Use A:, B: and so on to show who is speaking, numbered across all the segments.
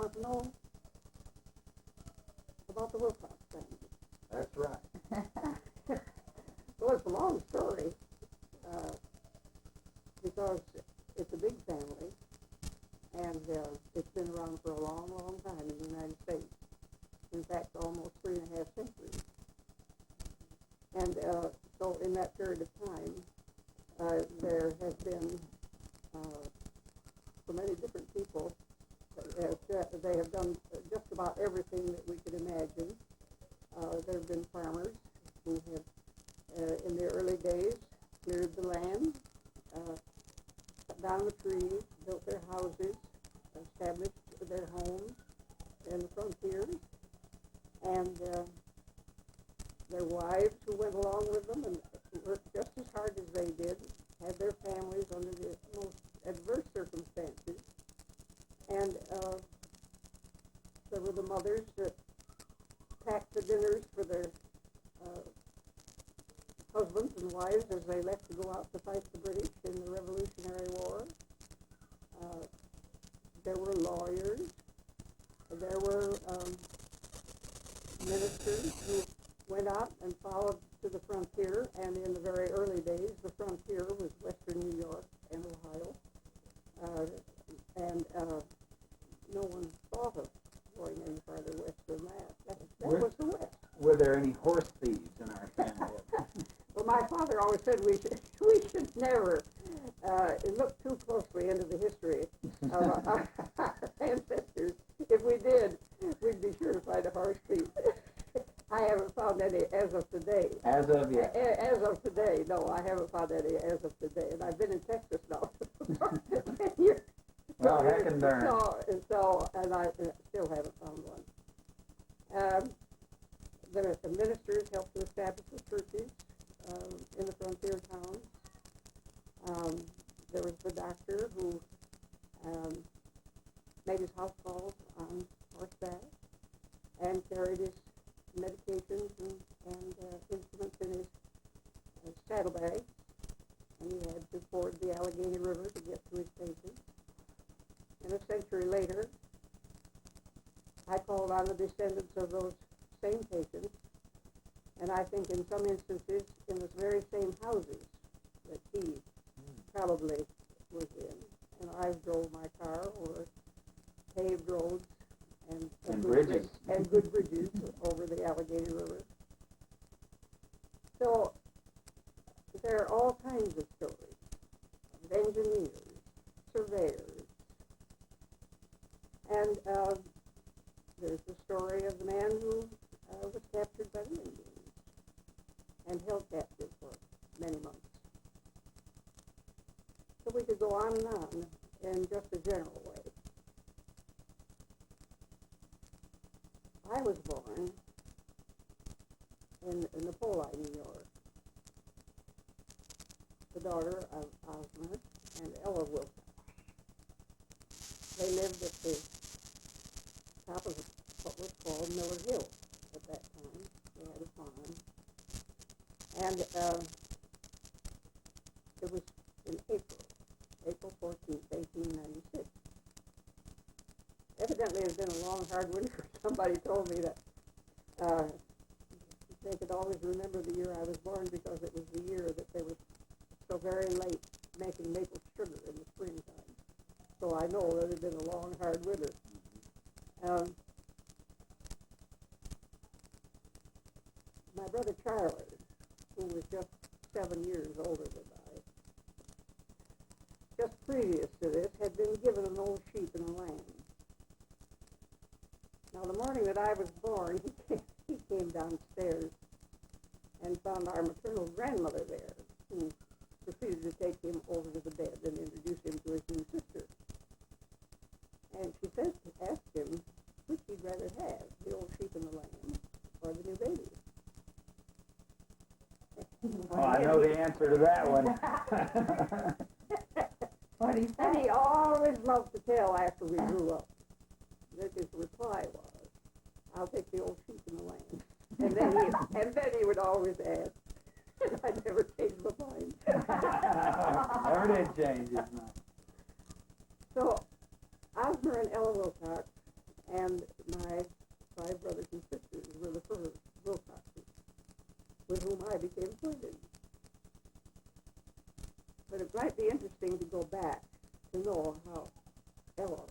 A: want to know about the Wilcox family.
B: That's right.
A: Well, it's a long story because it's a big family, and it's been around for a long, long time in the United States. In fact, almost 3.5 centuries. And so in that period of time, there have been so many different people. They have done just about everything that we could imagine. There have been farmers who have, in the early days, cleared the land, cut down the trees, built their houses, established their homes in the frontiers, and their wives who went along with them and worked just as hard as they did, had their families under the most adverse circumstances. And there were the mothers that packed the dinners for their husbands and wives as they left to go out to fight the British in the Revolutionary War. There were lawyers. There were ministers who went out and followed to the frontier, and in the very early days, the frontier was western New York and Ohio, and no one thought of going any farther west than that. That was the West.
B: Were there any horse thieves in our family?
A: Well, my father always said we should never look too closely into the history of our ancestors. If we did, we'd be sure to find a horse thief. I haven't found any as of today.
B: As of yet?
A: As of today, no, I haven't found any as of today. And I've been in Texas now for 10 years.
B: Well, heck and darn.
A: And I still haven't found one. The ministers helped to establish the churches in the frontier towns. There was the doctor who made his house calls on horseback and carried his medications and instruments in his saddlebag, and he had to ford the Allegheny River to get to his patients. And a century later, I called on the descendants of those same patients, and I think in some instances in the very same houses that he probably was in. And I drove my car over paved roads and
B: bridges.
A: And good bridges over the Allegheny River. So there are all kinds of stories of engineers, surveyors, and there's the story of the man who was captured by the Indians and held captive for many months. So we could go on and on in just a general way. I was born in Napoli, New York, the daughter of Osmer and Ella Wilcox. They lived at the top of what was called Miller Hill at that time. They had a farm. And it was in April 14th, 1896. Evidently, it had been a long, hard winter. Somebody told me that they could always remember the year I was born because it was the year that they were so very late making maple sugar in the springtime. So I know that it had been a long, hard winter. My brother Charlie, who was just 7 years older than I, just previous to this, had been given an old sheep in the land. Now, the morning that I was born, he came downstairs and found our maternal grandmother there, who proceeded to take him over to the bed and introduce him to his new sister. And she asked him which he'd rather have, the old sheep in the land or the new baby.
B: Oh, I know the answer to that one.
A: What he said? And he always loved to tell after we grew up that his reply was, "I'll take the old sheep in the land." And then he would always ask, and I never changed my mind.
B: Never did change his mind.
A: So Osmer and Ella Wilcox know how Ella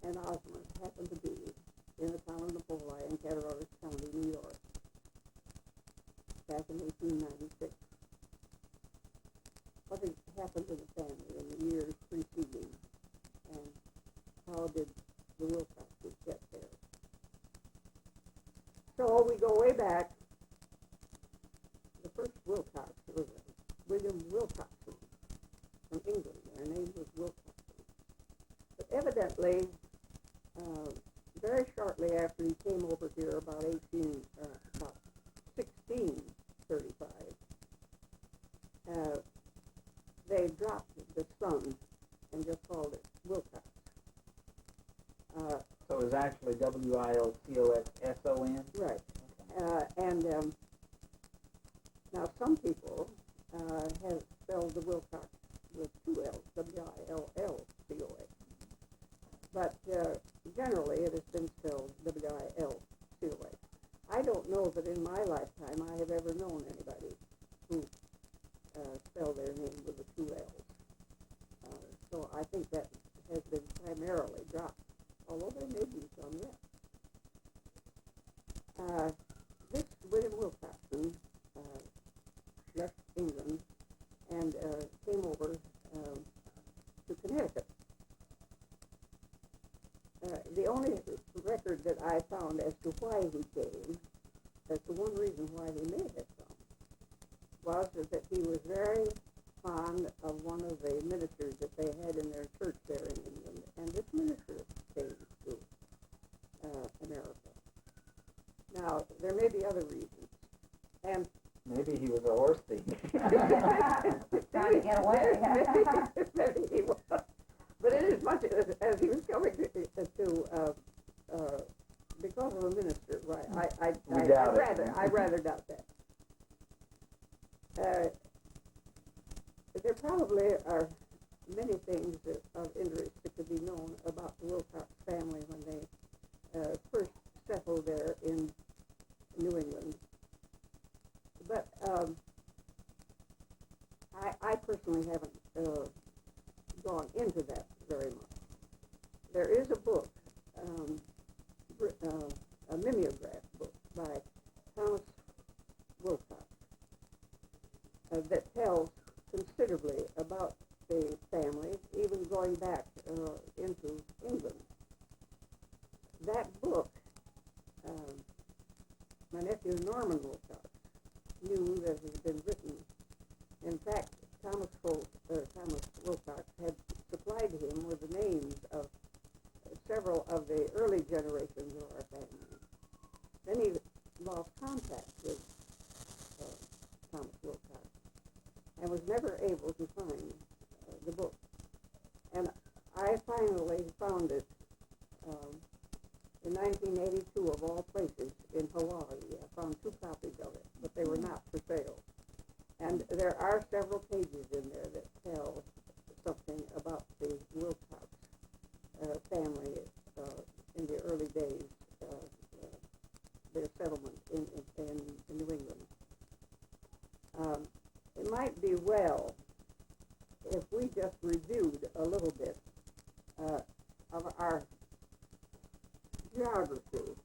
A: and Osmond happened to be in the town of Napoleon in Cattaraugus County, New York, back in 1896. What had happened to the family in the years preceding, and how did the Wilcoxes get there? So we go way back. The first Wilcox was William Wilcoxon from England. Their name was Wilcoxon. But evidently, very shortly after he came over here, about 1635, they dropped the son and just called it Wilcox.
B: So it was actually Wilcoxson?
A: Right. Now some people have spelled the Wilcox with two L's, Willcox. But generally it has been spelled Wilcox. I don't know that in my lifetime I have ever known anybody who spelled their name with the two L's. So I think that has been primarily dropped, although there may be some yet. This William Wilcoxon left England and came over to Connecticut. The only record that I found as to why he came, as to one reason why he may have come, was that he was very fond of one of the ministers that they had in their church there in England, and this minister came to America. Now, there may be other reasons, and
B: Maybe he was a horse thief.
C: Trying to get away.
A: maybe he was. But inasmuch as he was coming to because of a minister, right? I rather doubt that. There probably are many things of interest that could be known about the Wilcox family when they first settled there in New England. But I personally haven't gone into that very much. There is a book, a mimeograph book by Thomas Wilcox that tells considerably about the family, even going back into England. That book, my nephew Norman Wilcox knew that it had been written. In fact, Thomas Wilcox had supplied him with the names of several of the early generations of our family. Then he lost contact with Thomas Wilcox and was never able to find the book. And I finally found it in 1982, of all places, in Hawaii. I found 2 copies of it, but they were not for sale. And there are several pages in there that tell something about the Wilcox family in the early days of their settlement in New England. It might be well if we just reviewed a little bit of our geography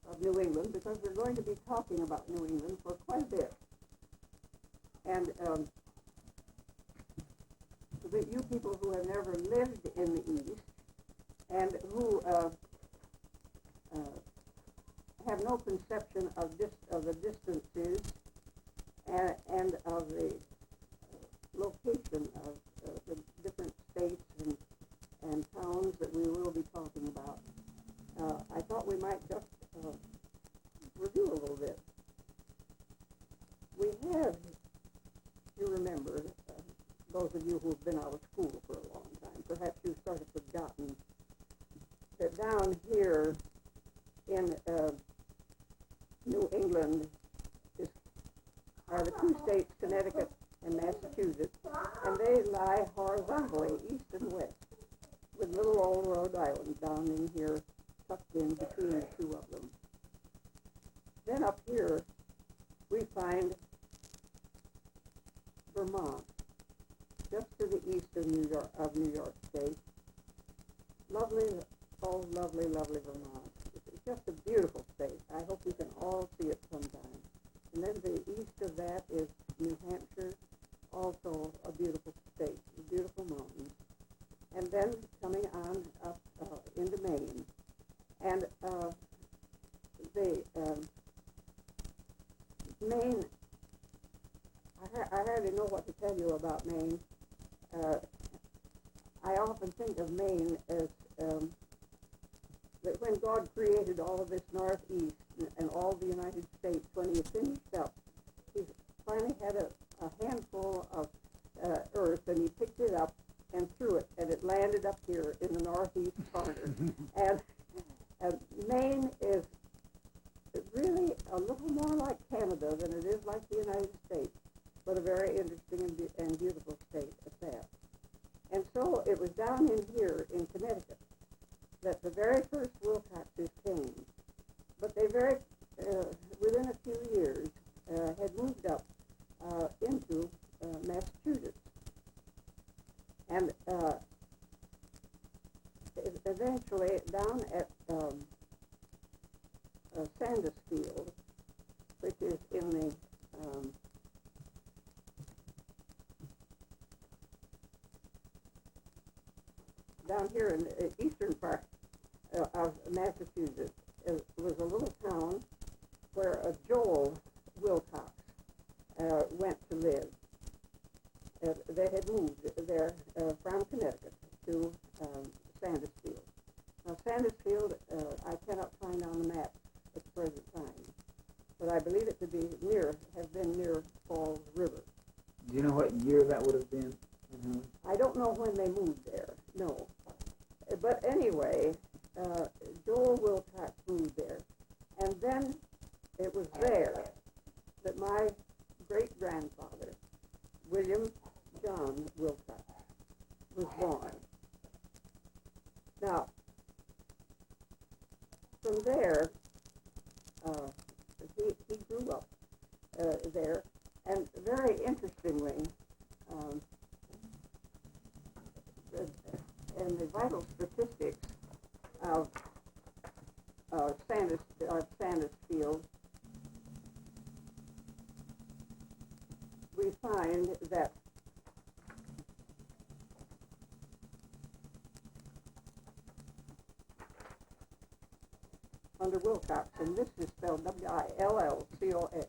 A: of New England, because we're going to be talking about New England for quite a bit. And so that you people who have never lived in the East and who have no conception of the distances and of the location of the different states and towns that we will be talking about, I thought we might just review a little bit. We have, you remember, those of you who have been out of school for a long time, perhaps you've sort of forgotten that down here in New England are the 2 states, Connecticut and Massachusetts, and they lie horizontally, east and west, with little old Rhode Island down in here, tucked in between the 2 of them. Then up here, we find Vermont, just to the east of New York State. Lovely, oh, lovely, lovely Vermont. It's just a beautiful state. I hope you can all see it sometime. And then the east of that is New Hampshire, also a beautiful state, beautiful mountains. And then coming on up into Maine. And Maine, I hardly know what to tell you about Maine. I often think of Maine as that when God created all of this Northeast and all the United States, when he finished up, he finally had a handful of earth, and he picked it up and threw it, and it landed up here in the northeast corner. And Maine is really a little more like Canada than it is like the United States, but a very interesting and beautiful state at that. And so it was down in here in Connecticut that the very first Wilcoxes came, but they within a few years, had moved up into Massachusetts. And eventually down at Sandusfield, which is in the down here in the eastern part of Massachusetts, was a little town where Joel Wilcox went to live. They had moved there from Connecticut to Sandusfield. Now, Sandusfield, I cannot find on the map at the present time, but I believe it to be have been near Falls River.
B: Do you know what year that would have been? Mm-hmm.
A: I don't know when they moved there, no. But anyway, Joel Wilcox moved there, and then it was there that my great-grandfather, William John Wilcox, was born. Now, from there, he grew up there, and very interestingly, and the vital statistics of Sandusfield, we find that under Wilcox, and this is spelled Willcox,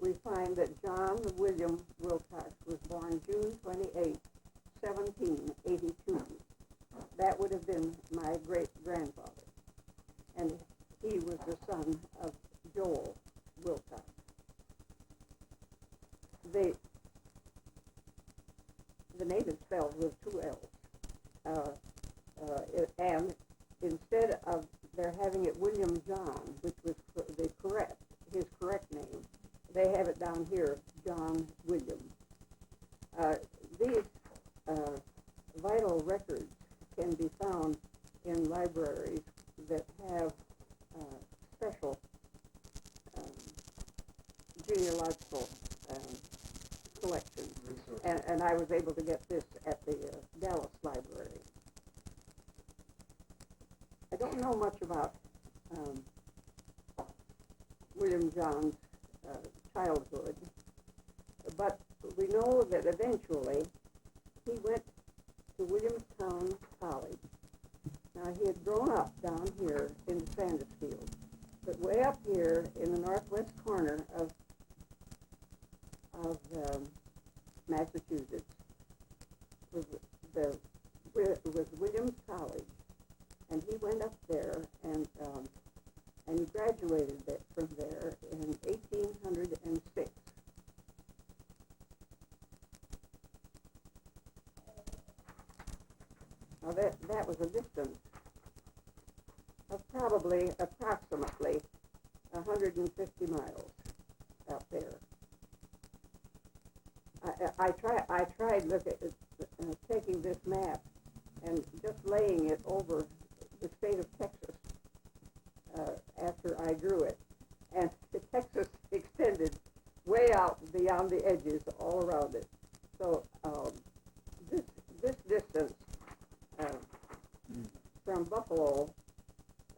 A: we find that John William Wilcox was born June 28, 1782. That would have been my great-grandfather, and he was the son of Joel Wilcox. The name is spelled with two L's, and instead of their having it William John, which was his correct name, they have it down here, John William. These vital records can be found in libraries that have special genealogical collections. And I was able to get this at the Dallas Library. I don't know much about William John's childhood, but we know that eventually he went to Williamstown College. Now, he had grown up down here in Sandusfield, but way up here in the northwest corner of Massachusetts was Williams College, and he went up there and he graduated from there in 1806. Now that was a distance of probably approximately 150 miles out there. I tried taking this map and just laying it over the state of Texas after I drew it, and Texas extended way out beyond the edges all around it. So distance from Buffalo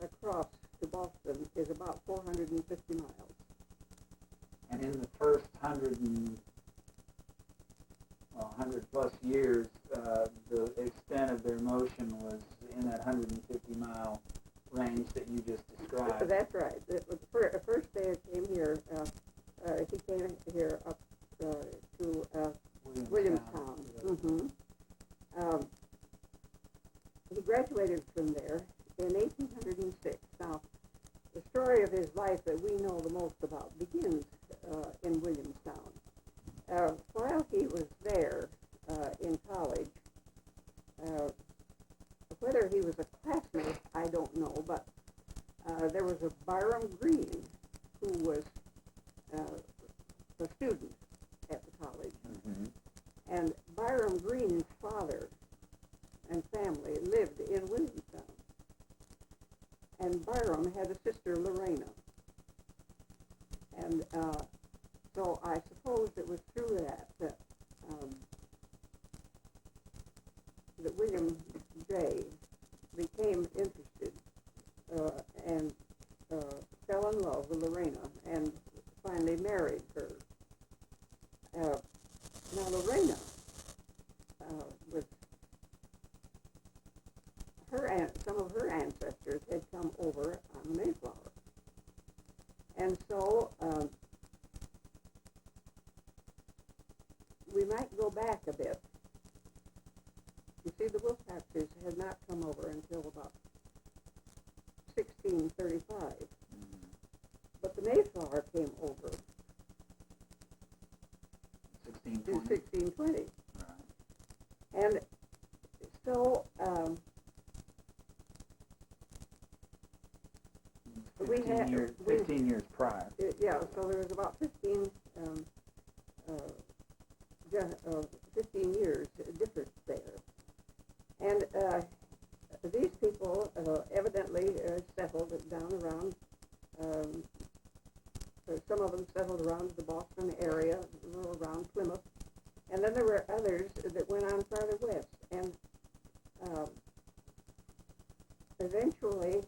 A: across to Boston is about 450 miles.
B: And in the first 100 plus years, the extent of their motion was in that 150-mile range that you just described.
A: That's right. The first day I came here, he came here up to Williamstown. Mm-hmm. He graduated from there in 1806. Now, the story of his life that we know the most about begins in Williamstown. While he was there in college, whether he was a classmate, I don't know, but there was a Byram Green who was a student at the college.
B: Mm-hmm.
A: And Byram Green's father and family lived in Williamstown. And Byram had a sister, Lorena. And so I suppose it was through that William J. became interested and fell in love with Lorena and finally married her. Now Lorena was some of her ancestors had come over on the Mayflower, and so we might go back a bit. You see, the Wilcoxes had not come over until about 1635, but the Mayflower came over in 1620.
B: Right.
A: And so we had
B: 15 years prior.
A: Yeah, so there was about 15 years difference there. And these people evidently settled down around, some of them settled around the Boston area, around Plymouth. And then there were others that went on farther west. And eventually,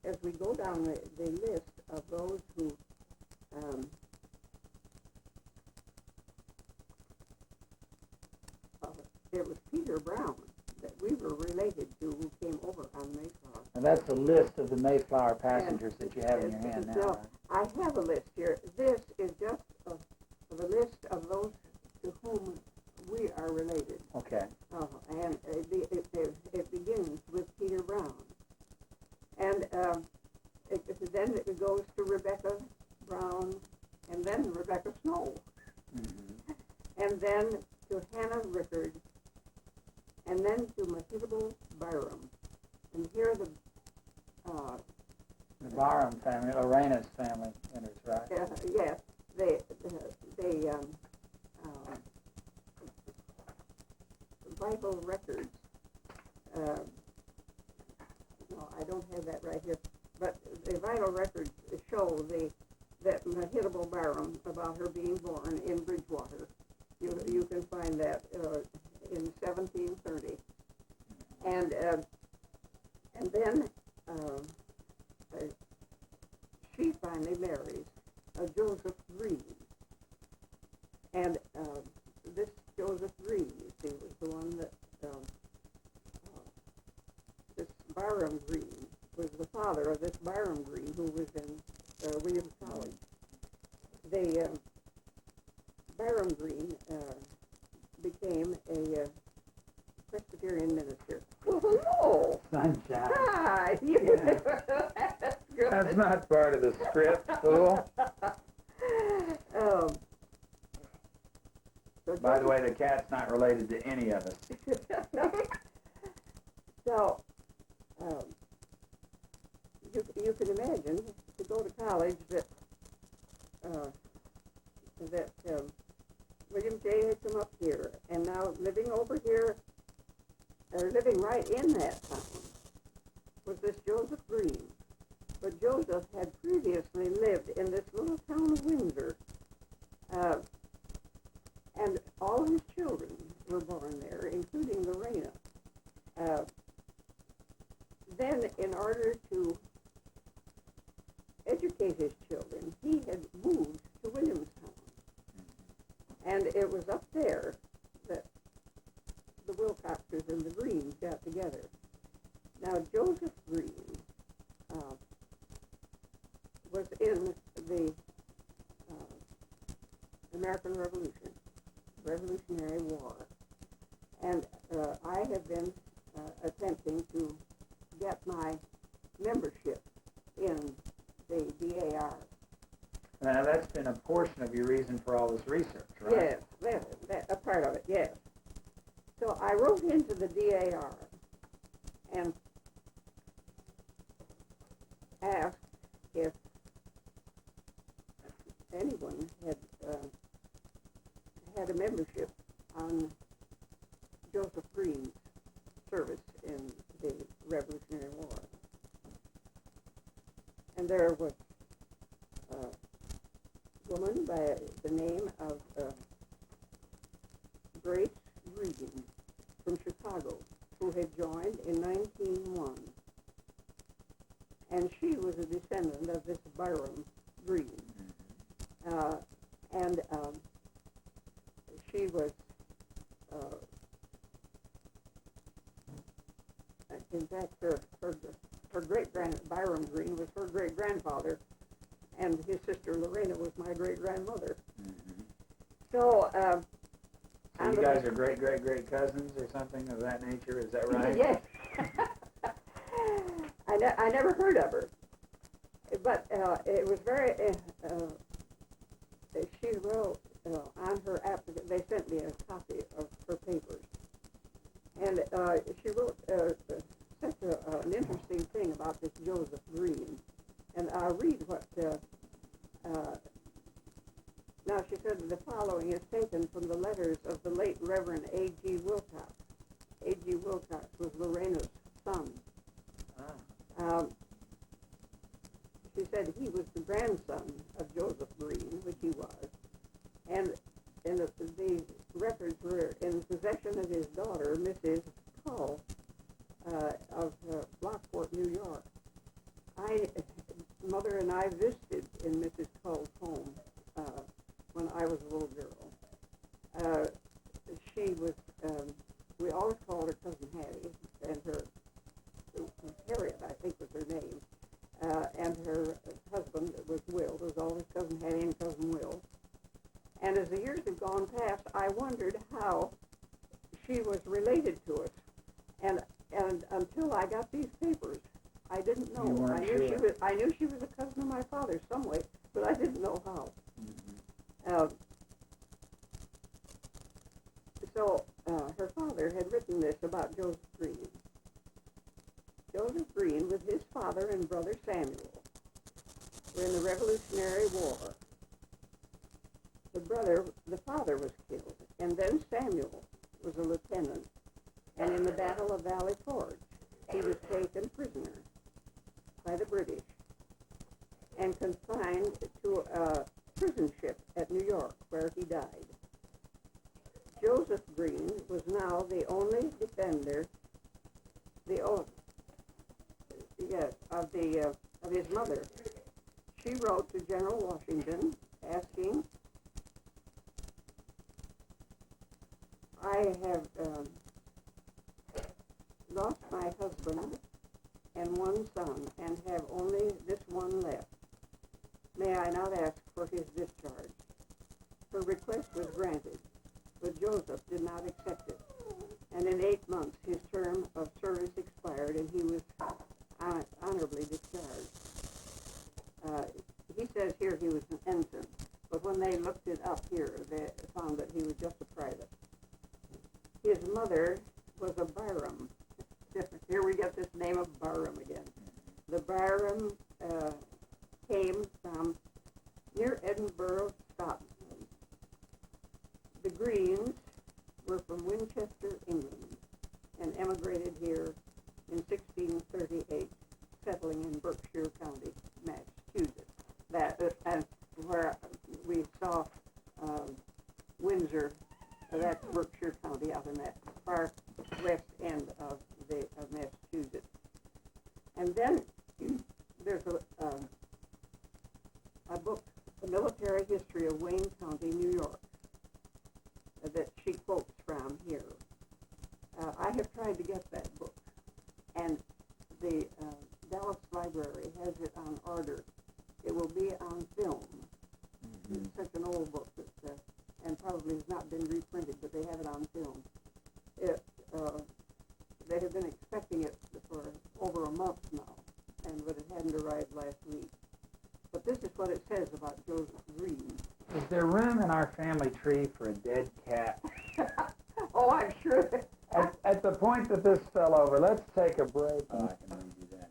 A: as we go down the list of those who it was Peter Brown that we were related to who came over on Mayflower.
B: And that's the list of the Mayflower passengers that you have in your hand now.
A: No, I have a list here. This is just the list of those to whom we are related.
B: Okay.
A: And it begins with Peter Brown. And then it goes to Rebecca Brown, and then Rebecca Snow, and then to Hannah Rickard, and then to Mehitable Byram. And here are the
B: Byram family, Lorena's family enters, right?
A: yes, they vital records. No, I don't have that right here. But the vital records show that Mehitable Byram, about her being born in Bridgewater. You can find that in 1730. And then she finally marries Joseph Green. And this Joseph Green, you see, was the one that this Byram Green was the father of this Byram Green who was in Williams College. The Byram Green became a Presbyterian minister. Well, hello!
B: Sunshine.
A: Hi!
B: Yeah.
A: That's good.
B: That's not part of the script, fool.
A: So
B: By the way, the cat's not related to any of us.
A: So, you can imagine to go to college that William J. had come up here, and now living over here, or living right in that town, was this Joseph Green. But Joseph had previously lived in this little town of Windsor, and all his children were born there, including Lorena. order to educate his children, he had moved to Williamstown. And it was up there that the Wilcoxes and the Greens got together. Now, Joseph Green was in the American Revolutionary War. And I have been attempting to get my membership in the DAR.
B: Now, that's been a portion of your reason for all this research, right?
A: Yes, that a part of it, yes. So I wrote into the DAR and asked if anyone had a membership on Joseph Green's service in the Revolutionary War. And there was a woman by the name of Grace Green from Chicago who had joined in 1901. And she was a descendant of this Byram Green. And she was, in fact, her Byram Green was her great-grandfather, and his sister Lorena was my great-grandmother.
B: Mm-hmm.
A: So,
B: So you guys are great cousins or something of that nature, is that right?
A: Yes. I never heard of her, but it was very, she wrote on her application, they sent me a copy of her papers, and she wrote such an interesting thing about this Joseph Green, and I'll read what, now she said the following is taken from the letters of the late Reverend A.G. Wilcox. A.G. Wilcox was Lorena's son. She said he was the grandson of Joseph Green, which he was, and the records were in possession of his daughter, Mrs. Cull, of Lockport, New York. Mother and I visited in Mrs. Cull's home when I was a little girl. She was, we always called her Cousin Hattie, and her, Harriet, I think was her name, and her husband was Will. There was always Cousin Hattie and Cousin Will. And as the years have gone past, I wondered how she was related to us. And until I got these papers, I didn't know.
B: You weren't sure.
A: I knew she was a cousin of my father's some way, but I didn't know how.
B: Mm-hmm.
A: So her father had written this about Joseph Green. Joseph Green, with his father and brother Samuel, were in the Revolutionary War. The father was killed, and then Samuel was a lieutenant, and in the Battle of Valley Forge, he was taken prisoner by the British and confined to a prison ship at New York, where he died. Joseph Green was now the only defender, of his mother. She wrote to General Washington asking, I have lost my husband and one son and have only this one left. May I not ask for his discharge? Her request was granted, but Joseph did not accept it. And in 8 months, his term of service expired, and he was honorably discharged. He says here he was an ensign, but when they looked it up here, they found that he was just a private. His mother was a Byram. Here we get this name of Byram again. The Byram came from near Edinburgh, Scotland. The Greens were from Winchester, England, and emigrated here in 16 have tried to get that book, and the Dallas Library has it on order. It will be on film. It's such an old book that, and probably has not been reprinted, but they have it on film. They have been expecting it for over a month now, but it hadn't arrived last week. But this is what it says about Joseph Green.
B: Is there room in our family tree for a dead cat?
A: Oh, I'm sure.
B: At the point that this fell over, let's take a break. Oh, I can read you that.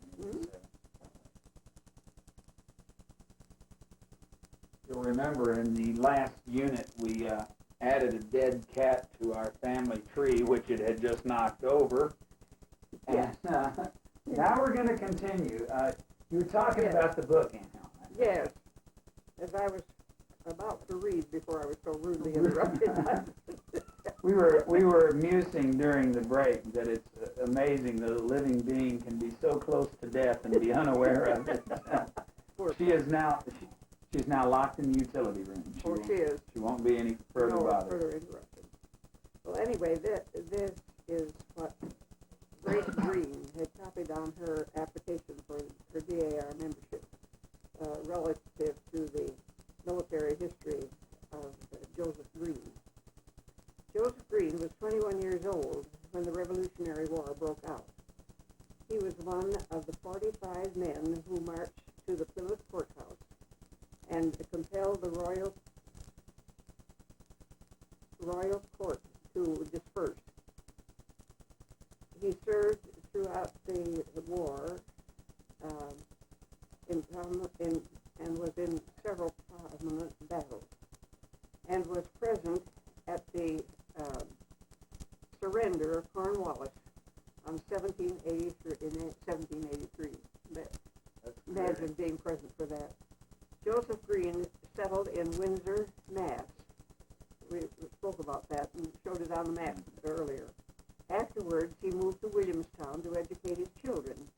B: You'll remember in the last unit we added a dead cat to our family tree, which it had just knocked over. And now we're going to continue. You were talking about the book, Aunt Helen.
A: Yes, as I was about to read before I was so rudely interrupted.
B: We were musing during the break that it's amazing that a living being can be so close to death and be unaware of it. She's now locked in the utility room.
A: She is.
B: She won't be any further bothered.
A: Further interrupted. Well, anyway, this is what Grace Green had copied on her application for her DAR membership relative to the military history of Joseph Green. Joseph Green was 21 years old when the Revolutionary War broke out. He was one of the 45 men who marched to the Plymouth Courthouse and compelled the royal court to disperse. He served throughout the war and was in several prominent battles, and was present at the surrender of Cornwallis in 1783. Imagine being present for that. Joseph Green settled in Windsor, Mass. We spoke about that and showed it on the map earlier. Afterwards, he moved to Williamstown to educate his children.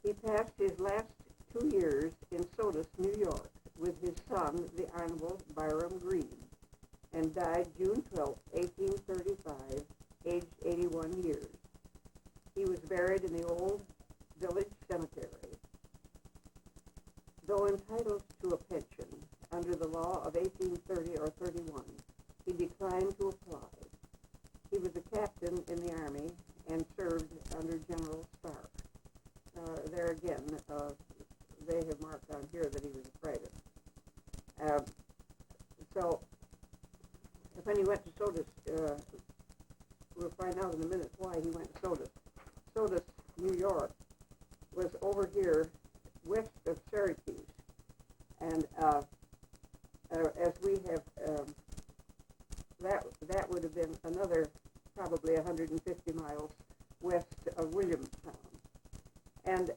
A: He passed his last 2 years in Sodus, New York, with his son, the Honorable Byram Green, and died June 12, 1835, aged 81 years. He was buried in the old village cemetery. Though entitled to a pension under the law of 1830 or 31, he declined to apply. He was a captain in the Army and served under General Stark. There again, they have marked on here that he was a private. So when he went to Sodus, we'll find out in a minute why he went to Sodus. Sodus, New York, was over here west of Syracuse. And as we have, that would have been another probably 150 miles west of Williamstown. And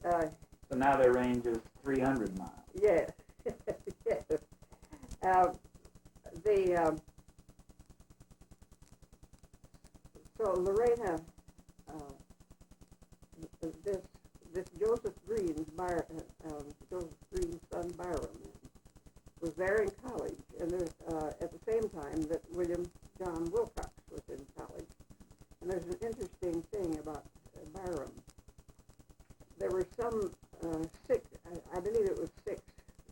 B: so now their range is 300 miles.
A: Yes, yes. So Lorena, this Joseph Green's son Byram was there in college, and at the same time that William John Wilcox was in college. And there's an interesting thing about Byram. There were some I believe it was 6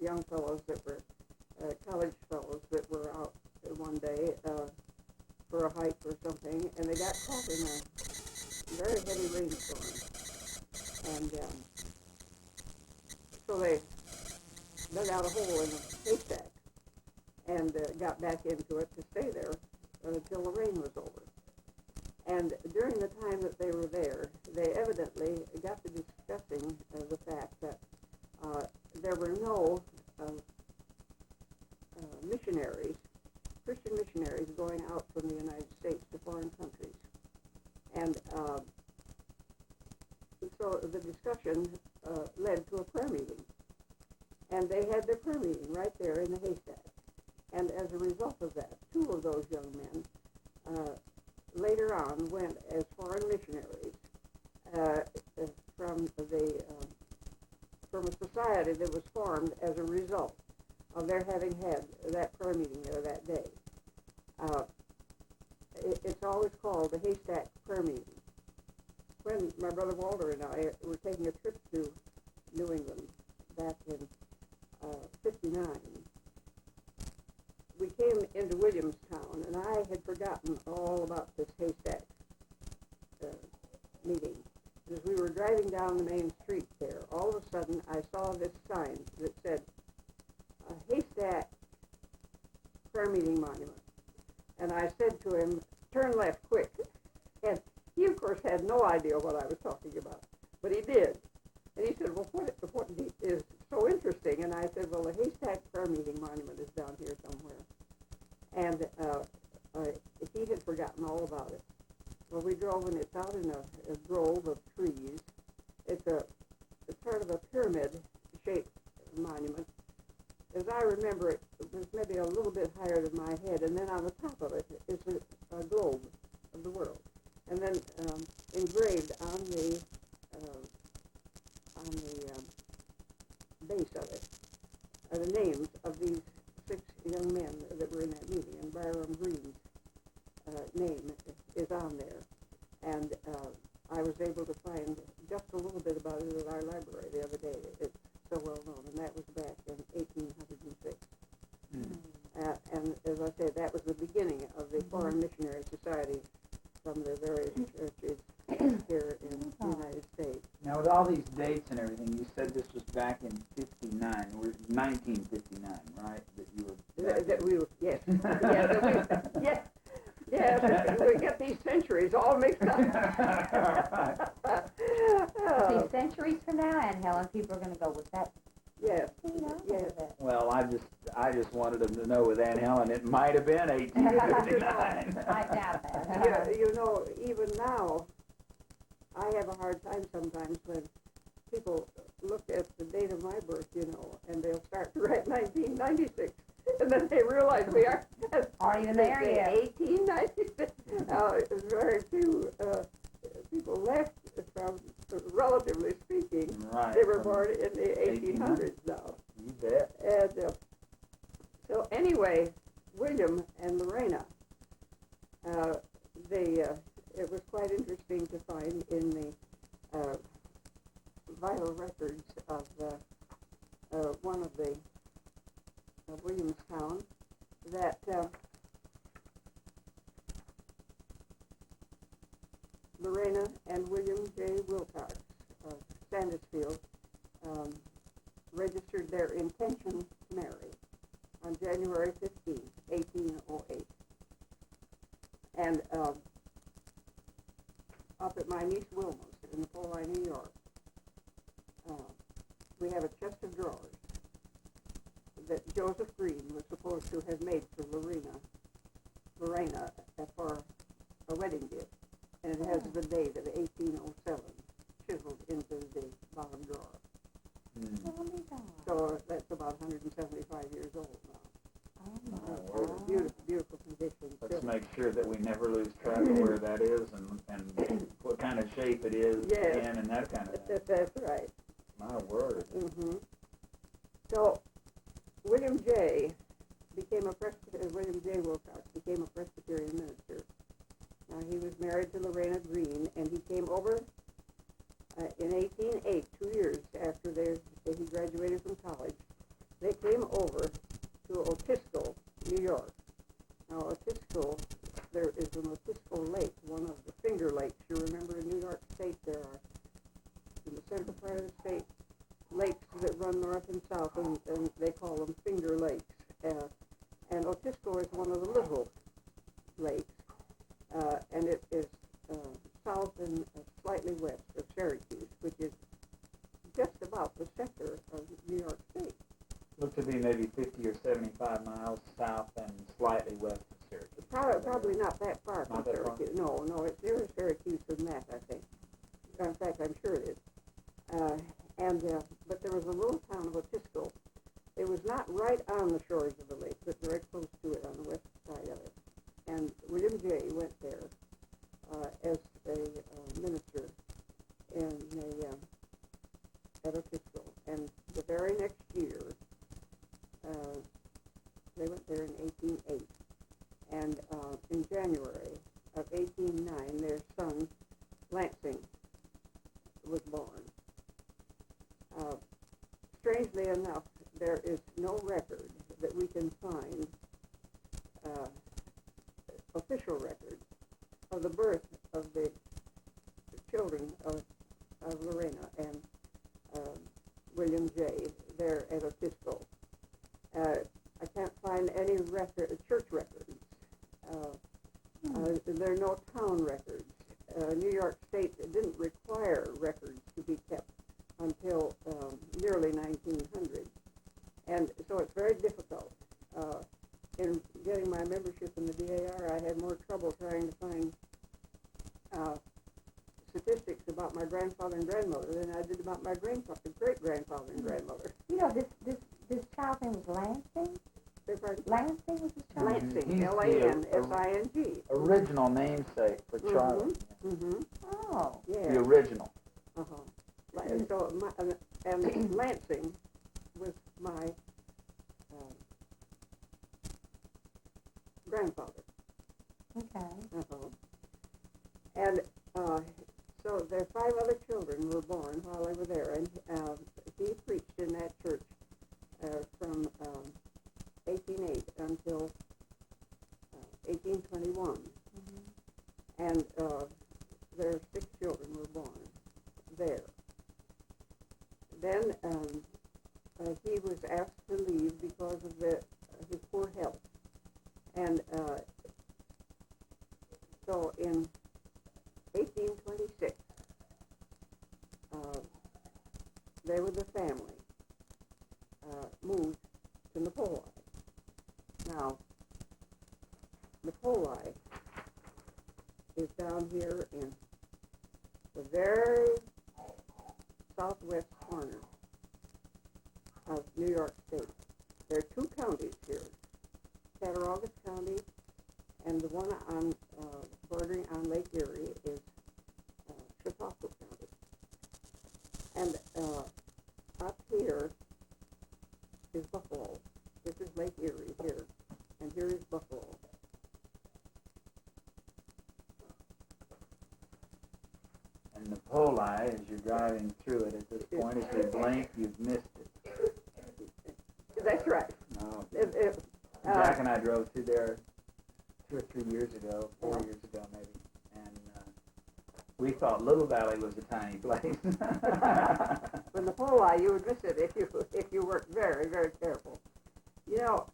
A: young fellows that were college fellows that were out one day for a hike or something, and they got caught in a very heavy rainstorm. And so they dug out a hole in a haystack and got back into it to stay there until the rain was over. And during the time that they were there, they evidently got to discussing the fact that there were no missionaries, Christian missionaries, going out from the United States to foreign countries. And so the discussion led to a prayer meeting. And they had their prayer meeting right there in the haystack. And as a result of that, 2 of those young men later on went as foreign missionaries from a society that was formed as a result of their having had that prayer meeting there that day. It's always called the haystack prayer meeting. my brother Walter and I were taking a trip to New England back in '59. We came into Williamstown, and I had forgotten all about this haystack meeting. As we were driving down the main street there, all of a sudden I saw this sign that said, Haystack Prayer Meeting Monument. And I said to him, turn left quick. And he, of course, had no idea what I was talking about, but he did. And he said, well, what is so interesting? And I said, well, the Haystack Prayer Meeting Monument is down here somewhere. And he had forgotten all about it. Well, we drove, and it's out in a grove of trees. It's part of a pyramid-shaped monument. As I remember it, it was maybe a little bit higher than my head, and then on the top of it is a globe of the world. And then engraved on the base of it are the names of these 6 young men that were in that meeting, and Byram Green's name is on there. And I was able to find just a little bit about it at our library the other day. It's so well known, and that was back in 1806. And as I said, that was the beginning of the Foreign Missionary Society from the various churches here in the United States.
B: Now, with all these dates and everything, you said this was back in '59, 1959, right? That you were.
A: That we were, yes, yes. We get these centuries all mixed up.
C: See, centuries from now, Aunt Helen, people are going to go, was that?
A: Yes, yes.
B: Well, I just wanted them to know with Aunt Helen, it might have been 1859.
C: I doubt that.
A: You know, even now, I have a hard time sometimes when people look at the date of my birth, you know, and they'll start to write 1996, and then they realize we are
C: even there yet.
A: 1896. Very few people left from, relatively speaking.
B: Right.
A: They were born in the 1800s now.
B: You bet.
A: And so anyway, William and Lorena, it was quite interesting to find in the vital records of one of the Williamstown that Lorena and William J. Wilcox of Sandusfield registered their intention to marry on January 15, 1808. And up at my niece Wilma's in Napoleon, New York, we have a chest of drawers that Joseph Green was supposed to have made for Lorena for a wedding gift. And it has the date of 1807 chiseled into the bottom drawer. So that's about 175 years old now. Beautiful, beautiful condition.
B: Let's make sure that we never lose track of where that is and what kind of shape it is in and that kind of thing.
A: That's right.
B: My word.
A: Mm-hmm. So William J. Wilcox became a Presbyterian minister. Now, he was married to Lorena Green, and he came over in 1808, 2 years after he graduated from college. They came over to Otisco, New York. Now, Otisco, there is an Otisco Lake, one of the Finger Lakes. You remember in New York State there are, in the central part of the state, lakes that run north and south, and they call them Finger Lakes. And Otisco is one of the little lakes, and it is south and slightly west of Syracuse, which is just about the center of New York State.
B: Looked to be maybe 50 or 75 miles south and slightly west of Syracuse.
A: Probably not that far from
B: Not that
A: Syracuse.
B: far?
A: No, it's nearer Syracuse than that, I think. In fact, I'm sure it is. But there was a little town of Otisco. It was not right on the shores of the lake, but very close to it on the west side of it. And William J. went there as a minister at Otisco. And the very next year, they went there in 1808. And in January of 1809, their son, Lansing, was born. Strangely enough, there is no record that we can find, official record, of the birth of the children of Lorena and William J. there at Otisco. I can't find any church records. There are no town records. New York State didn't require records to be kept until nearly 1900. And so it's very difficult. In getting my membership in the DAR, I had more trouble trying to find statistics about my grandfather and grandmother than I did about my great-grandfather and grandmother.
C: You know, this child's name was Lansing? Lansing was his child?
A: Lansing,
B: He's the
A: Lansing.
B: Original namesake for Charlie.
A: Mm-hmm.
C: Oh.
A: Yeah.
B: The original.
A: Uh-huh. And Lansing was my grandfather.
C: Okay.
A: Uh-huh. And so their 5 other children were born while they were there, and he preached in that church from 1808 until 1821. Mm-hmm. And their 6 children were born there. Then he was asked to leave because of his poor health. And so in 1826, they with the family moved to Napoli. Now, Napoli is down here in the very southwest corner of New York State. There are 2 counties here, Cattaraugus County, and the one on bordering on Lake Erie is Chautauqua County. And up here is Buffalo. This is Lake Erie here, and here is Buffalo.
B: And Napoli, as you're driving through it at this point, if you blink, you've missed it.
A: That's right.
B: No.
A: Jack
B: Jack and I drove through there 2 or 3 years ago, 4 years ago maybe, and we thought Little Valley was a tiny place.
A: But Napoli, you would miss it if you weren't very, very careful. You know,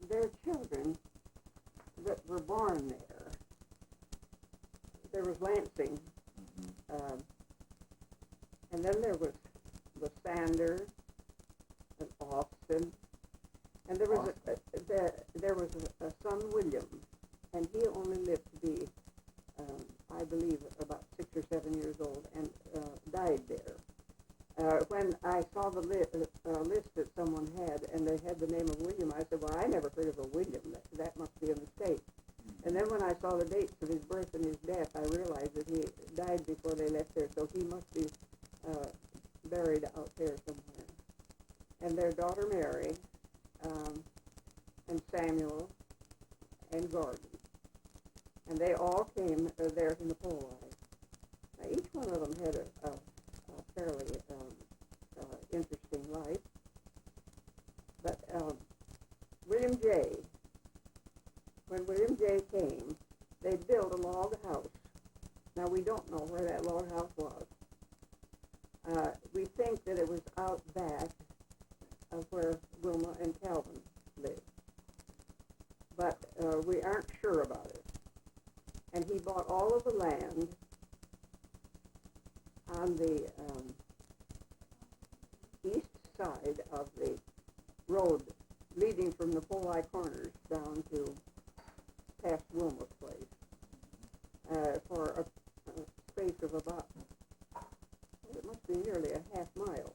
A: there are children that were born there. There was Lansing, and then there was Sander and Austin, and there was a son, William, and he only lived to be, I believe, about 6 or 7 years old, and died there. When I saw the list that someone had, and they had the name of William, I said, well, I never heard of a William. That must be a mistake. And then when I saw the dates of his birth and his death, I realized that he died before they left there, so he must be buried out there somewhere. And their daughter Mary, and Samuel, and Gordon. And they all came there to Napoli. Now, each one of them had a fairly interesting life. But William J., when William J. came, they built a log house. Now, we don't know where that log house was. We think that it was out back of where Wilma and Calvin lived. But we aren't sure about it. And he bought all of the land on the east side of the road leading from the Napoli Corners down to past Wilma's place for a space of about, it must be nearly a half mile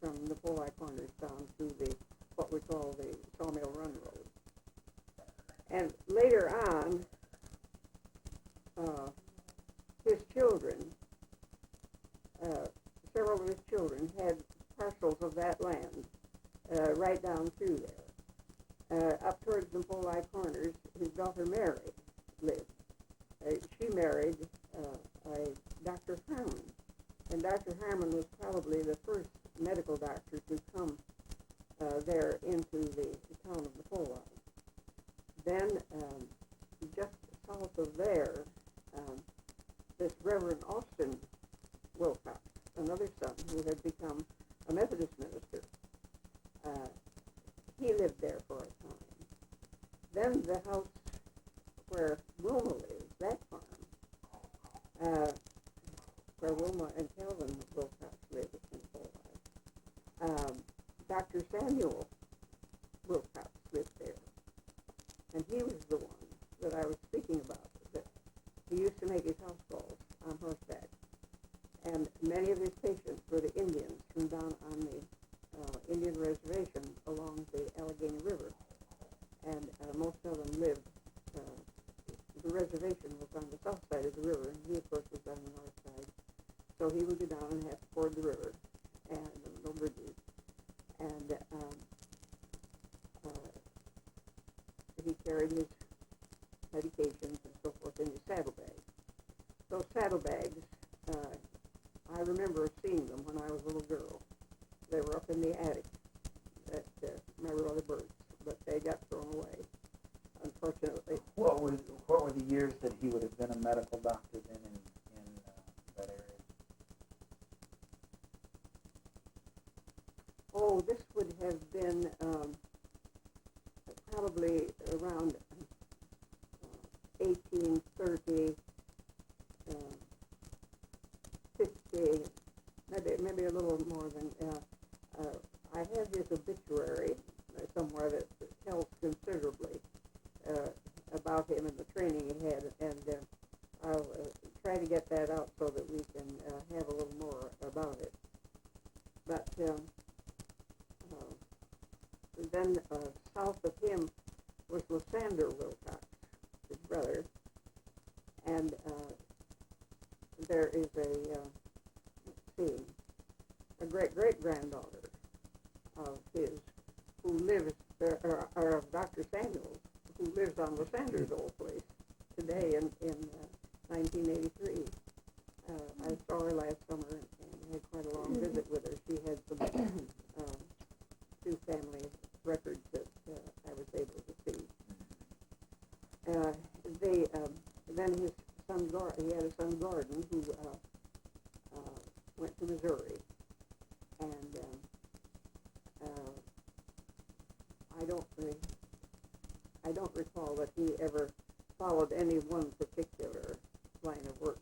A: from the Napoli Corners down to what we call the Sawmill Run Road. And later on, his children, several of his children had parcels of that land right down through there. Up towards the Napoli Corners, his daughter Mary lived. she married Dr. Harmon, and Dr. Harmon was probably the first medical doctor to come there into the town of Napoleon. Then, just south of there, this Reverend Austin Wilcox, another son who had become a Methodist minister, he lived there for a time. Then the house where Wilma lives, that farm, where Wilma and Calvin Wilcox lived in Napoleon, Dr. Samuel Wilcox lived there. And he was the one that I was speaking about, that he used to make his house calls on horseback. And many of his patients were the Indians from down on the Indian reservation along the Allegheny River. And most of them lived, the reservation was on the south side of the river, and he, of course, was on the north side. So he would go down and have to ford the river, and no bridges. And he carried his medications and so forth in his saddlebags. Those saddlebags, I remember seeing them when I was a little girl. They were up in the attic at my brother Bert's, but they got thrown away, unfortunately.
B: What were the years that he would have been a medical doctor then in that area?
A: Oh, this would have been probably around 1830, 50, maybe a little more than. I have his obituary somewhere that tells considerably about him and the training he had, and I'll try to get that out so that we can have a little more about it. But then south of him was Lysander Wilcox, his brother, and there is a great-great-granddaughter of his who lives there, or of Dr. Samuels, who lives on Lysander's old place today in 1983. I saw her last summer and had quite a long visit with her. She had some two family records that I was able to see. Then his son, he had a son, Gordon, who went to Missouri, and I don't recall that he ever followed any one particular line of work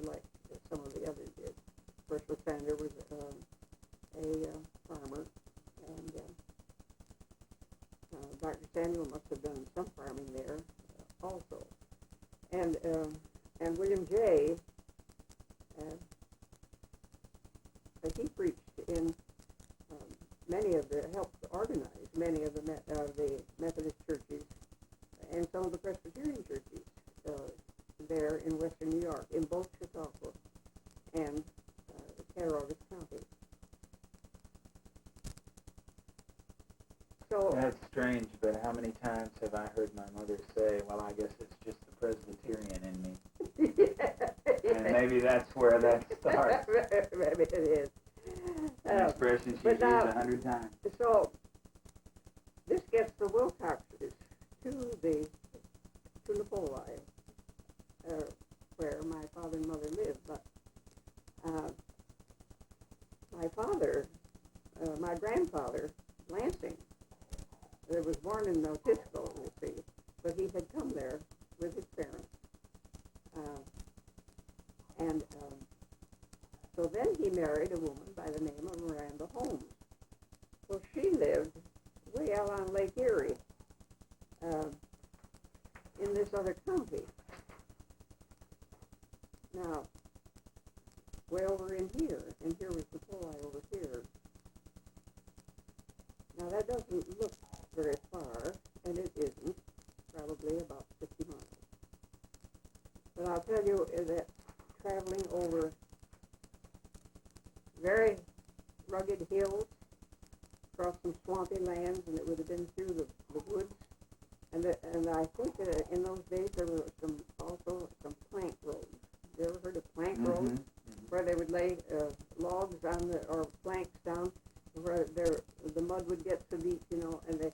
A: like some of the others did. Of course, Lysander was a farmer, and Dr. Samuel must have done some farming there also. And William J., he preached in many of the, helped organize many of the Methodist churches and some of the Presbyterian churches there in western New York, in both Chautauqua and Cattaraugus County. So
B: that's strange, but how many times have I heard my mother say, well, I guess it's just the Presbyterian in me. And maybe that's where that starts.
A: Maybe it is.
B: An expression she's used 100 times.
A: So this gets the Wilcoxes to Napoleon, where my father and mother lived. But my grandfather, Lansing, was born in Notisco, you see, but he had come there with his parents. So then he married a woman by the name of Miranda Holmes. Well, she lived way out on Lake Erie, in this other county. Now, way over in here, and here was Napoleon over here. Now, that doesn't look very far, and it isn't, probably about 50 miles. But I'll tell you that traveling over very rugged hills, across some swampy lands, and it would have been through the woods. And I think in those days there were also some would lay logs on or planks down where the mud would get so deep, you know, and it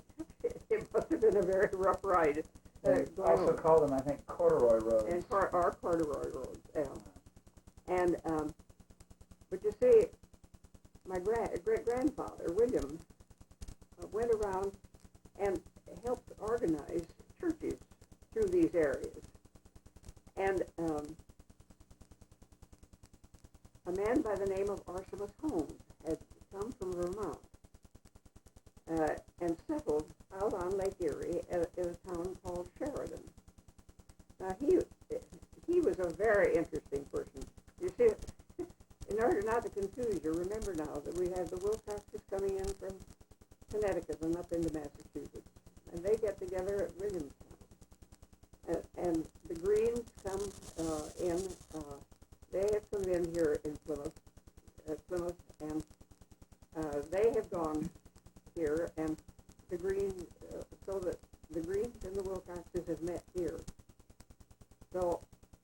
A: must have been a very rough ride.
B: They also call them, I think, corduroy roads.
A: And our corduroy roads, yeah. And, but you see, my great-grandfather, William, went around and helped organize churches through these areas. And a man by the name of Artemus Holmes had come from Vermont and settled out on Lake Erie at a town called Sheridan. Now, he was a very interesting person. You see, in order not to confuse you, remember now that we have the Wilcoxes coming in from Connecticut and up into Massachusetts, and they get together at Williamstown. And the Greens come in, they have come in here in Plymouth, and they have gone here, and the Greens, so that the Greens and the Wilcoxes have met here. So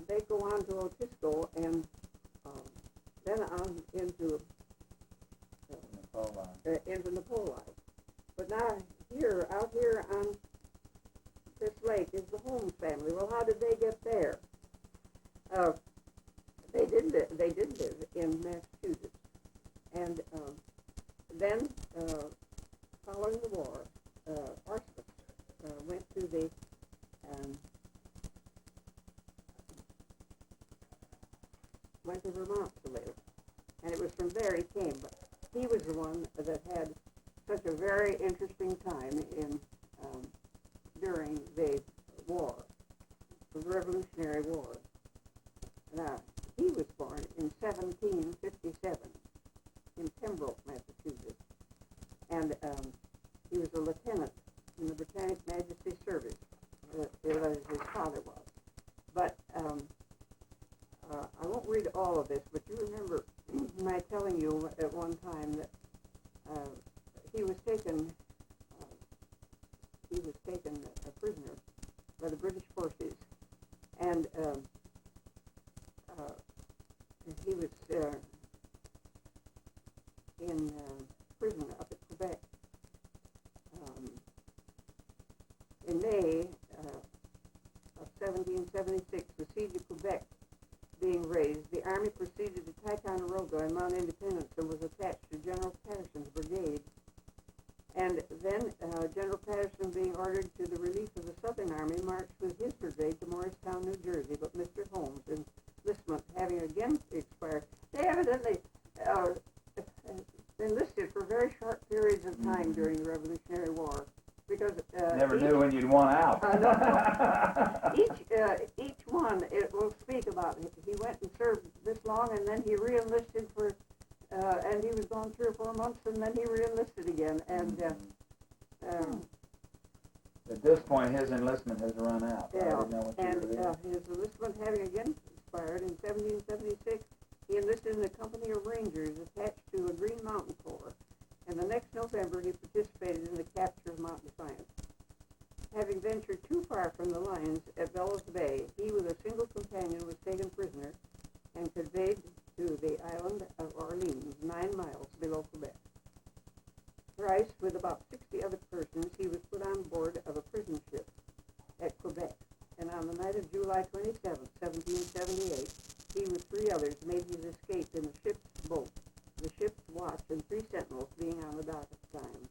A: they go on to Otisco and then on into Napoli. But now out here on this lake is the Holmes family. Well, how did they get there? They did live in Massachusetts, and then following the war, Artemus went to the went to Vermont to live, and it was from there he came. But he was the one that had such a very interesting time in during the war, the Revolutionary War. Now, he was born in 1757 in Pembroke, Massachusetts, and he was a lieutenant in the Britannic Majesty's service, as his father was. But I won't read all of this, but you remember my telling you at one time that he was taken a prisoner by the British forces, and he was in prison up at Quebec. In May of 1776, the siege of Quebec being raised, the army proceeded to Ticonderoga and Mount Independence and was attached to General Patterson's brigade. And then General Patterson, being ordered to the relief of the Southern Army, marched with his brigade to Morristown, New Jersey. But Mr. Holmes, enlistment having again expired, they evidently enlisted for very short periods of time during the Revolutionary War, because
B: never knew when you'd want out.
A: Each one, it will speak about it. He went and served this long, and then he re-enlisted for. And he was gone 3 or 4 months, and then he re-enlisted again. And
B: at this point, his enlistment has run out.
A: Yeah, and his enlistment having again expired in 1776, he enlisted in a company of Rangers attached to a Green Mountain Corps. And the next November, he participated in the capture of Mount Defiance. Having ventured too far from the lines at Bellows Bay, he with a single companion was taken prisoner and conveyed to the island of Orleans, 9 miles below Quebec. Thrice, with about 60 other persons, he was put on board of a prison ship at Quebec, and on the night of July 27, 1778, he with 3 others made his escape in the ship's boat, the ship's watch and 3 sentinels being on the dock at the time.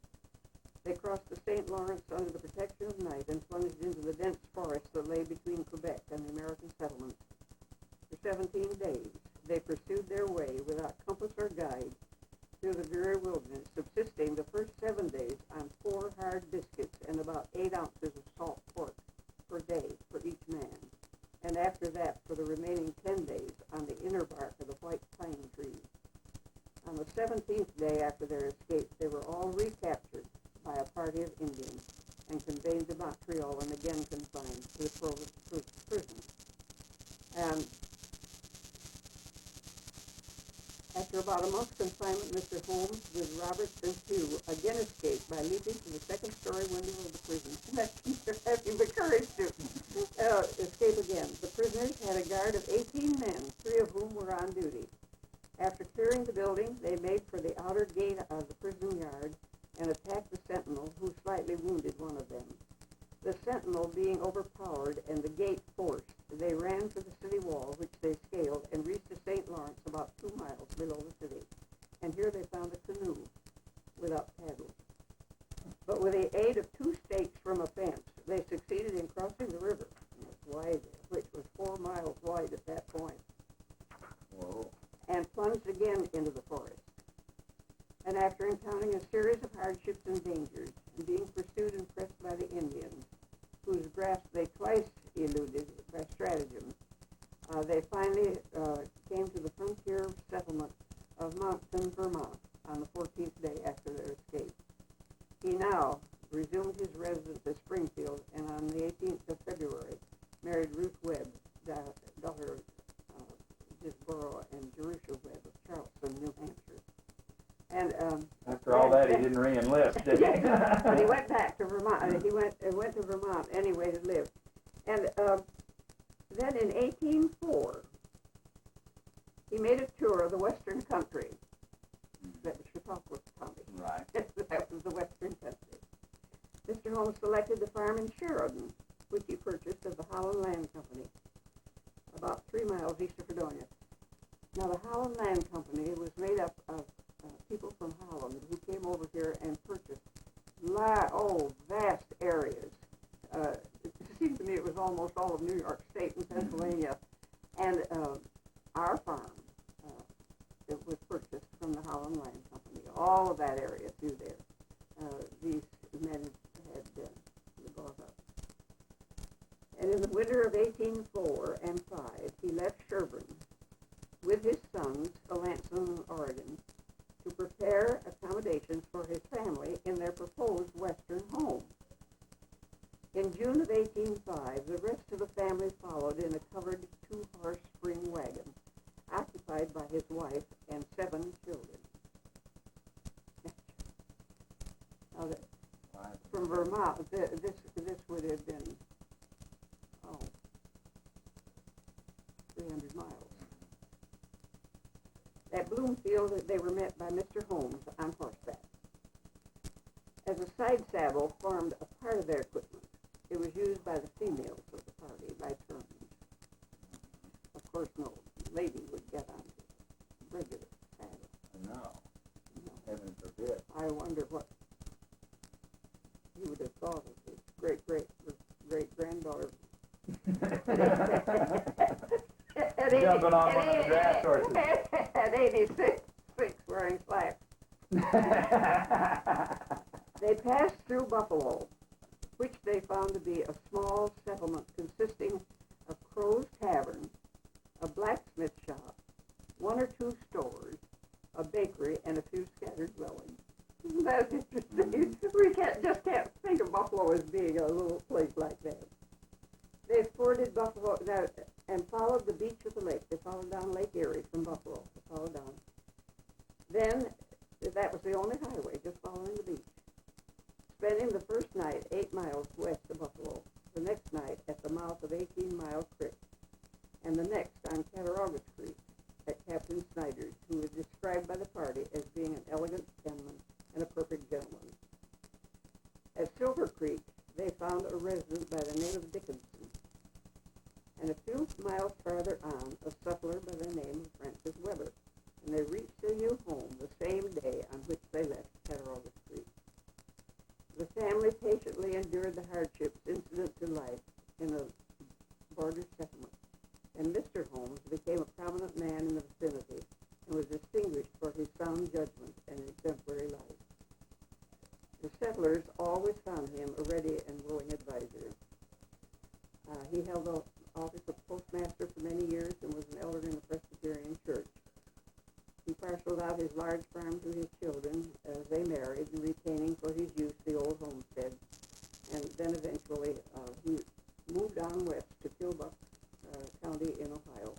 A: They crossed the St. Lawrence under the protection of night and plunged into the dense forest that lay between Quebec and the American settlements. For 17 days, they pursued their way without compass or guide through the dreary wilderness, subsisting the first 7 days on 4 hard biscuits and about 8 ounces of salt pork per day for each man, and after that for the remaining 10 days on the inner bark of the white pine trees. On the 17th day after their escape, they were all recaptured by a party of Indians and conveyed to Montreal and again confined to the prison. After about a month's confinement, Mr. Holmes, with Roberts and Hugh, again escaped by leaping to the second-story window of the prison. Having the courage to escape again. The prisoners had a guard of 18 men, 3 of whom were on duty. After clearing the building, they made for the outer gate of the prison yard and attacked the sentinel, who slightly wounded one of them. The sentinel being overpowered and the gate forced, they ran for the city wall, which they scaled, and reached the St. Lawrence about 2 miles below the city. And here they found a canoe without paddles. But with the aid of 2 stakes from a fence, they succeeded in crossing the river, which was 4 miles wide at that point,
B: Whoa.
A: and plunged again into the forest. And after encountering a series of hardships and dangers, and being pursued and pressed by the Indians, whose grasp they twice eluded by stratagem, they finally came to the frontier settlement of Moncton, Vermont, on the 14th day after their escape. He now resumed his residence at Springfield, and on the 18th of February married Ruth Webb, daughter of Disborough and Jerusha Webb of Charleston, New Hampshire. And
B: After all that, he didn't re-enlist, did he?
A: but he went back to Vermont. He went to Vermont anyway to live. And then in 1804, he made a tour of the Western country. That was Chautauqua County.
B: Right.
A: That was the Western country. Mr. Holmes selected the farm in Sheridan, which he purchased of the Holland Land Company, about 3 miles east of Fredonia. Now, the Holland Land Company was made up of people from Holland who came over here and purchased vast areas. It seemed to me it was almost all of New York State and Pennsylvania. And our farm, it was purchased from the Holland Land Company, all of that area through there. These men had bought up. And in the winter of 1804 and 5, he left Sherburne with his sons to Lansing, Oregon, to prepare accommodations for his family in their proposed western home. In June of 1805, the rest of the family followed in a covered 2-horse spring wagon, occupied by his wife and 7 children. Now, from Vermont, this would have been 300 miles. At Bloomfield, they were met by Mr. Holmes on horseback. As a side saddle formed a part of their equipment, it was used by the females of the party by turns. Of course, no lady would get on a regular saddle.
B: No.
A: No.
B: Heaven forbid.
A: I wonder what he would have thought of his great-granddaughter.
B: Jumping on one of the draft horses.
A: At 86, wearing slacks. They passed through Buffalo, which they found to be a small settlement consisting of Crow's Tavern, a blacksmith shop, 1 or 2 stores, a bakery, and a few scattered dwellings. That's interesting. We can't think of Buffalo as being a little place like that. They forded Buffalo and followed the beach of the lake. They followed down Lake Erie from Buffalo. They followed down. Then, that was the only highway, just following the beach. Spending the first night 8 miles west of Buffalo, the next night at the mouth of 18 Mile Creek, and the next on Cattaraugus Creek at Captain Snyder's, who was described by the party as being an elegant gentleman and a perfect gentleman. At Silver Creek, they found a resident by the name of Dickinson, and a few miles farther on, a settler by the name of Francis Weber, and they reached their new home the same day on which they left Cattaraugus Creek. The family patiently endured the hardships incident to life in a border settlement, and Mr. Holmes became a prominent man in the vicinity and was distinguished for his sound judgment and exemplary life. The settlers always found him a ready and willing advisor. He held the office of postmaster for many years and was an elder in the Presbyterian Church. He parceled out his large farm to his children as they married, and retaining for his use the old homestead. And then eventually he moved on west to Killbuck County in Ohio,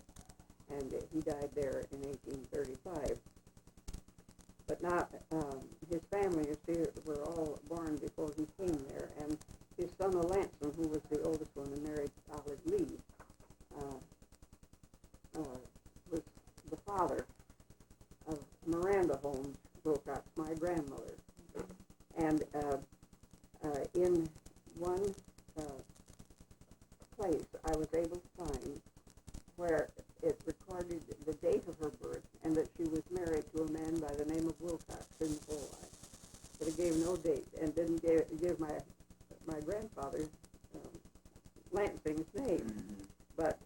A: and he died there in 1835. But not his family, you see, were all born before he came there, and his son Melanson, who was the oldest one and married Olive Lee, was the father find where it recorded the date of her birth and that she was married to a man by the name of Wilcox in the Bulleye. But it gave no date and didn't give my grandfather Lansing's name.
B: Mm-hmm.
A: But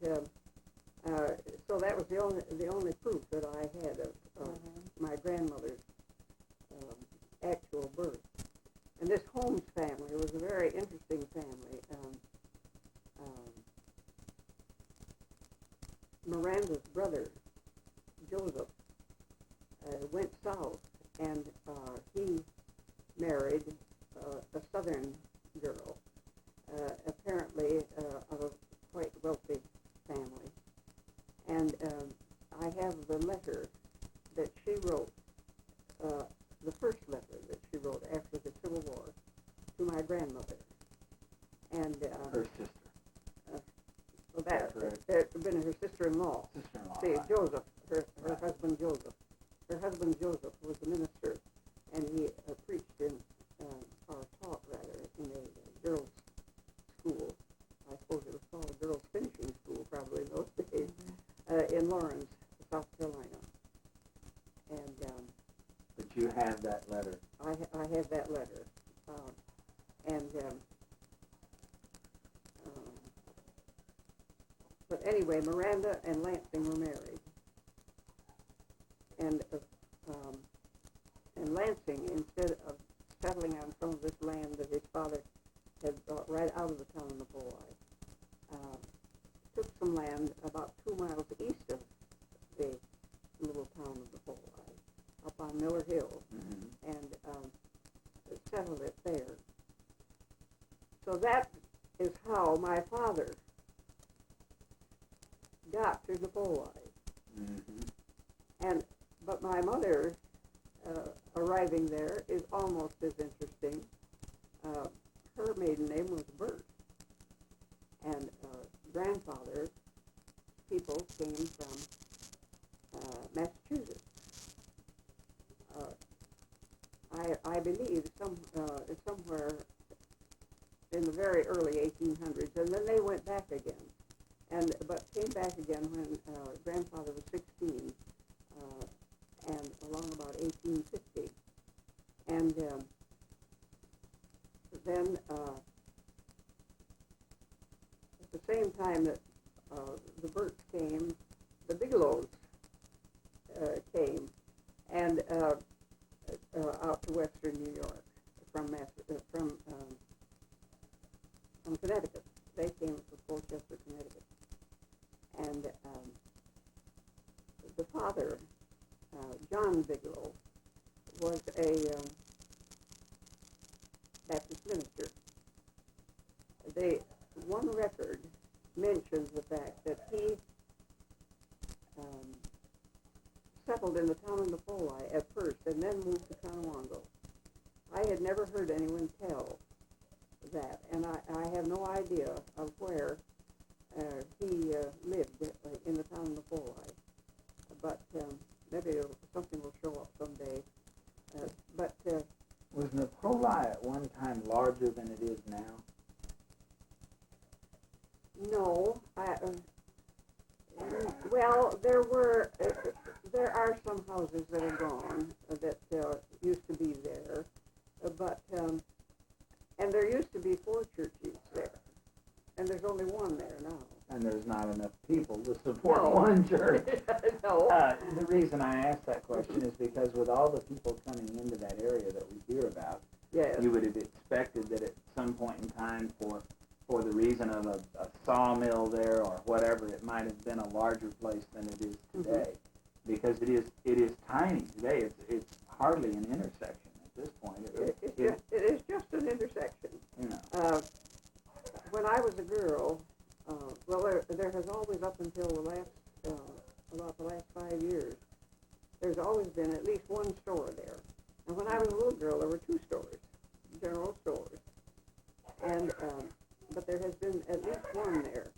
A: so that was the only proof that I had of my grandmother's actual birth. And this Holmes family was a very interesting family. Miranda's brother, Joseph, went south, and he married a southern girl, apparently of a quite wealthy family. And I have the letter that she wrote, the first letter that she wrote after the Civil War to my grandmother. And
B: Her sister.
A: So that had been her sister-in-law.
B: Sister-in-law.
A: See,
B: Right.
A: Joseph, her husband Joseph. Her husband Joseph was a minister, and he preached in, or taught rather, in a girls' school. I suppose it was called a girls' finishing school probably in those days, in Lawrence, South Carolina. And
B: But you have that letter.
A: I have that letter. But anyway, Miranda and Lansing were married. And Lansing, instead of settling on some of this land that his father had brought right out of the town of Napoleon, took some land about 2 miles east of the little town of Napoleon, up on Miller Hill,
B: Mm-hmm.
A: and settled it there. So that is how my father got to Napoleon.
B: Mm-hmm.
A: But my mother arriving there is almost as interesting. Her maiden name was Burt, and grandfather's people came from Massachusetts. I believe somewhere in the very early 1800s, and then they went back again, but came back again when grandfather was 16, and along about 1850, and then at the same time that the Burts came, the Bigelows came, and out to western New York from Connecticut. They came from Colchester, Connecticut, and the father, John Bigelow, was a Baptist minister. One record mentions the fact that he settled in the town of Napoleon at first and then moved to Conowongo. I had never heard anyone tell that, and I have no idea of where he lived in the town of Napoleon. But maybe something will show up someday.
B: Was Napoleon at one time larger than it is now?
A: No, well, there are some houses that are gone that used to be there, but and there used to be 4 churches there, and there's only one there now.
B: And there's not enough people to support
A: No.
B: one church.
A: No.
B: The reason I asked that question is because with all the people coming into that area that we hear about,
A: Yes.
B: you would have expected that at some point in time, for the reason of a sawmill there or whatever, it might have been a larger place than it is today, because it is tiny today. It's hardly an intersection at this point.
A: It is just an intersection.
B: You know.
A: When I was a girl, there has always, up until about the last 5 years, there's always been at least one store there. And when I was a little girl, there were 2 stores, general stores, and but there has been at least one there,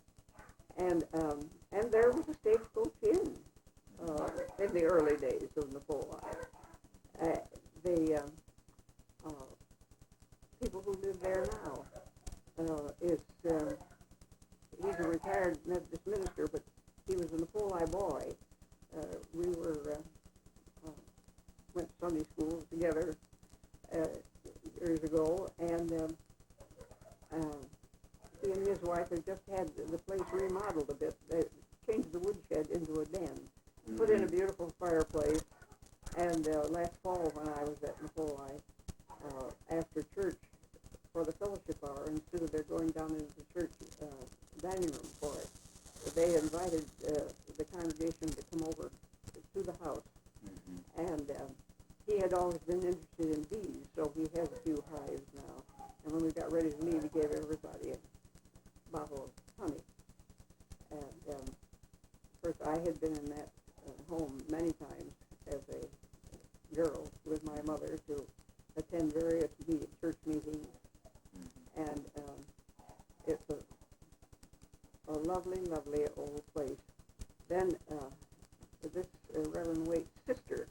A: and there was a stagecoach inn in the early days of Napoleon. The people who live there now is he's a retired Methodist minister, but he was an Apoli boy. We went to Sunday school together years ago, and he and his wife had just had the place remodeled a bit. They changed the woodshed into a den, put in a beautiful fireplace, and last fall when I was at Apoli, after church for the fellowship hour, instead of their going down into the church dining room for it, they invited the congregation to come over to the house. And he had always been interested in bees, so he has a few hives now. And when we got ready to leave, he gave everybody a bottle of honey. And of course, I had been in that home many times as a girl with my mother to attend various church meetings. And it's a lovely, lovely old place. Then this Reverend Waite's sister,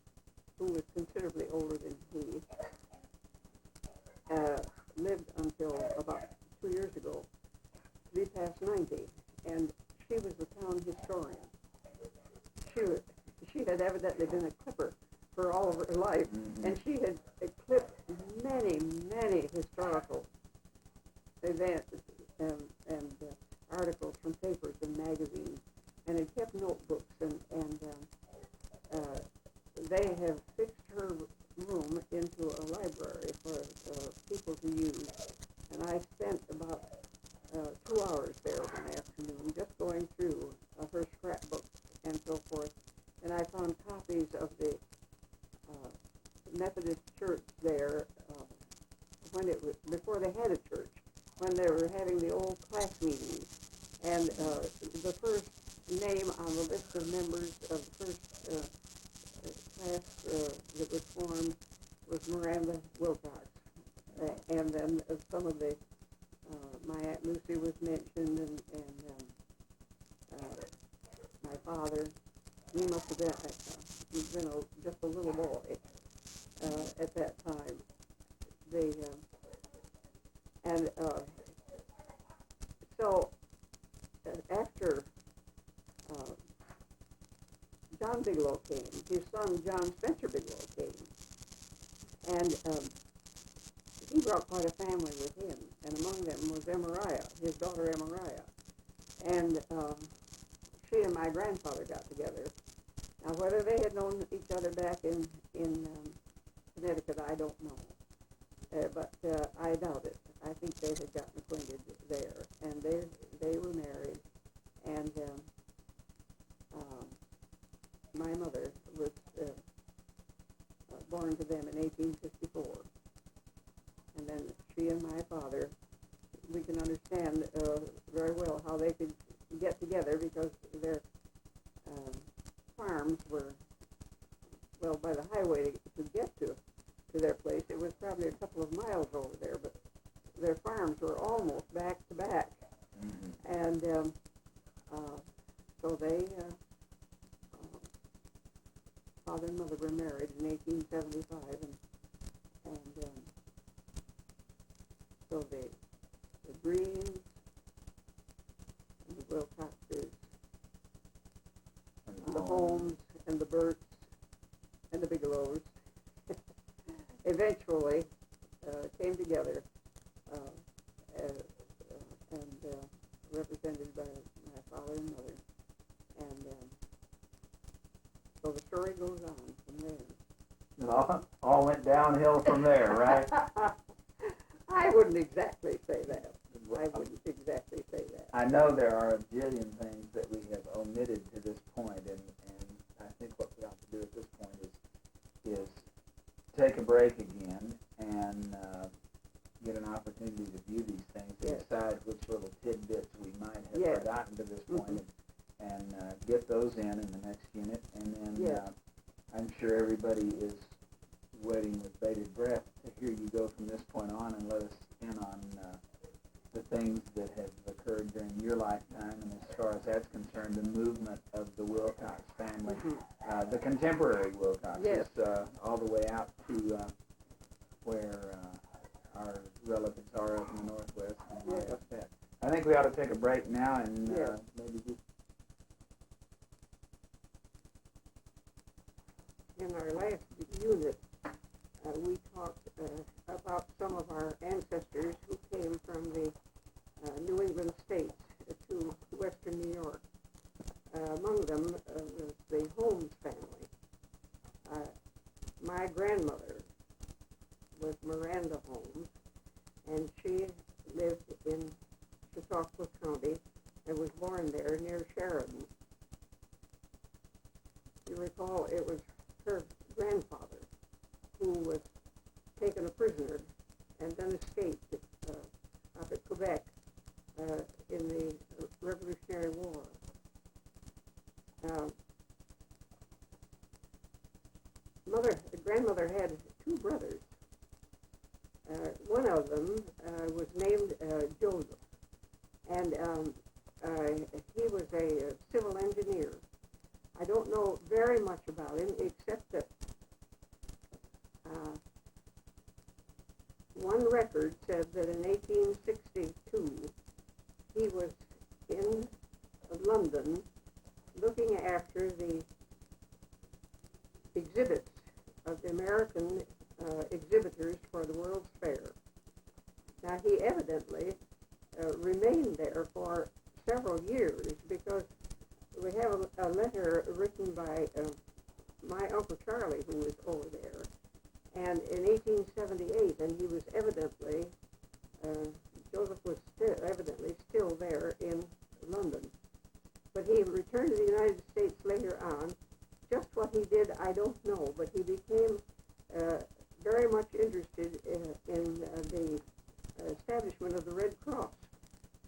A: who was considerably older than he, lived until about 2 years ago, to be past 90, and she was the town historian. She had evidently been a clipper for all of her life, and she had clipped many, many historical events and articles from papers and magazines, and had kept notebooks, and they have fixed her room into a library for people to use. And I spent about 2 hours there one afternoon just going through her scrapbooks and so forth. And I found copies of the Methodist church there when it was before they had a church, when they were having the old class meetings. And the first name on the list of members of the first class that was formed was Helen Wilcox. And then some of the, my Aunt Lucy was mentioned, and my father. He must have been just a little boy at that time. So after John Bigelow came, his son John Spencer Bigelow came, and he brought quite a family with him, and among them was Emariah, his daughter Emariah, and she and my grandfather got together. Now, whether they had known each other back in Connecticut, I don't know, but I doubt it. I think they had gotten acquainted there, and they were married, and my mother was born to them in 1854, and then she and my father, we can understand very well how they could get together because their farms were, well, by the highway to get to their place. It was probably a couple of miles over there, but their farms were almost back to back. And so they, father and mother were married in 1875, and so the Greens and the Wilcoxes and the Holmes and the Burts and the Bigelows eventually came together and represented by my father and mother. And so the story goes on from there.
B: It all went downhill from there, right?
A: I wouldn't exactly say that.
B: I know there are a jillion things that we have omitted to this point, and I think what we ought to do at this point is take a break again and get an opportunity to view these things and decide which little tidbits we might have forgotten to this point, and get those in the next unit. And then I'm sure everybody is waiting with bated breath to hear you go from this point on and let us in on the things that have occurred during your lifetime, and as far as that's concerned, the movement of the Wilcox family, the contemporary Wilcoxes, all the way out to where our relatives are up in the Northwest and all like that. I think we ought to take a break now and
A: Yeah.
B: maybe just.
A: In our last unit, we talked about some of our ancestors who came from the New England states to western New York. Among them was the Holmes family. My grandmother was Miranda Holmes, and she lived in Chautauqua County and was born there near Sheridan. You recall it was her grandfather who was taken a prisoner and then escaped up at Quebec in the Revolutionary War. Grandmother had two brothers. One of them was named Joseph, and he was a civil engineer. I don't know very much about him, except that one record said that in 1862 he was in London looking after the exhibits of the American exhibitors for the World's Fair. Now, he evidently remained there for several years, because we have a letter written by my Uncle Charlie, who was over there, and in 1878, and he was evidently, Joseph was evidently still there in London. But he returned to the United States later on. Just what he did, I don't know, but he became very much interested in the establishment of the Red Cross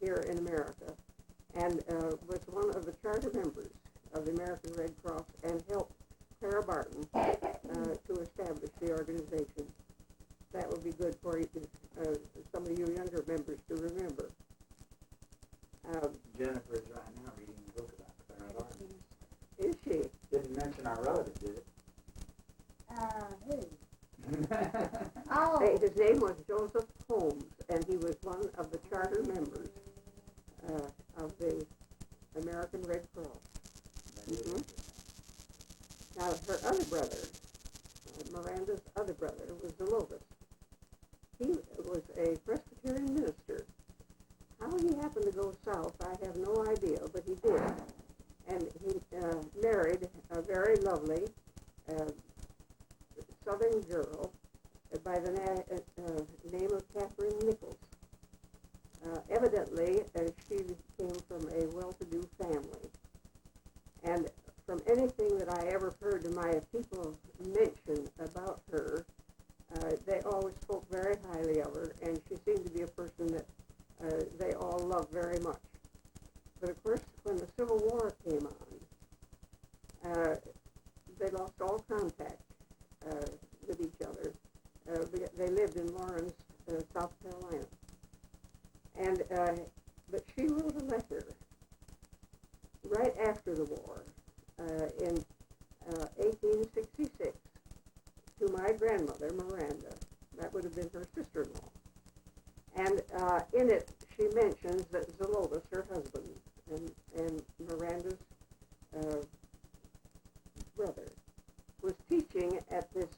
A: here in America, and was one of the charter members of the American Red Cross, and helped Clara Barton to establish the organization. That would be good for you, some of you younger members to remember.
B: Jennifer is right now reading a book about Clara Barton.
A: Is she?
B: Didn't mention our relative, did it?
C: Who? Oh.
A: His name was Joseph Holmes, and he was one of the charter members of the American Red Cross. Mm-hmm. Now, her other brother, Miranda's other brother, was Zelotes. He was a Presbyterian minister. How he happened to go south, I have no idea, but he did. And he married a very lovely southern girl by the name of Catherine Nichols. Evidently, she came from a well-to-do family. And from anything that I ever heard my people mention about her, they always spoke very highly of her, and she seemed to be a person that they all loved very much. But of course, when the Civil War came on, they lost all contact with each other. They lived in Lawrence, South Carolina. And but she wrote a letter right after the war in 1866 to my grandmother, Miranda. That would have been her sister-in-law. And in it, she mentions that Zelotes, her husband, and Miranda's brother, was teaching at this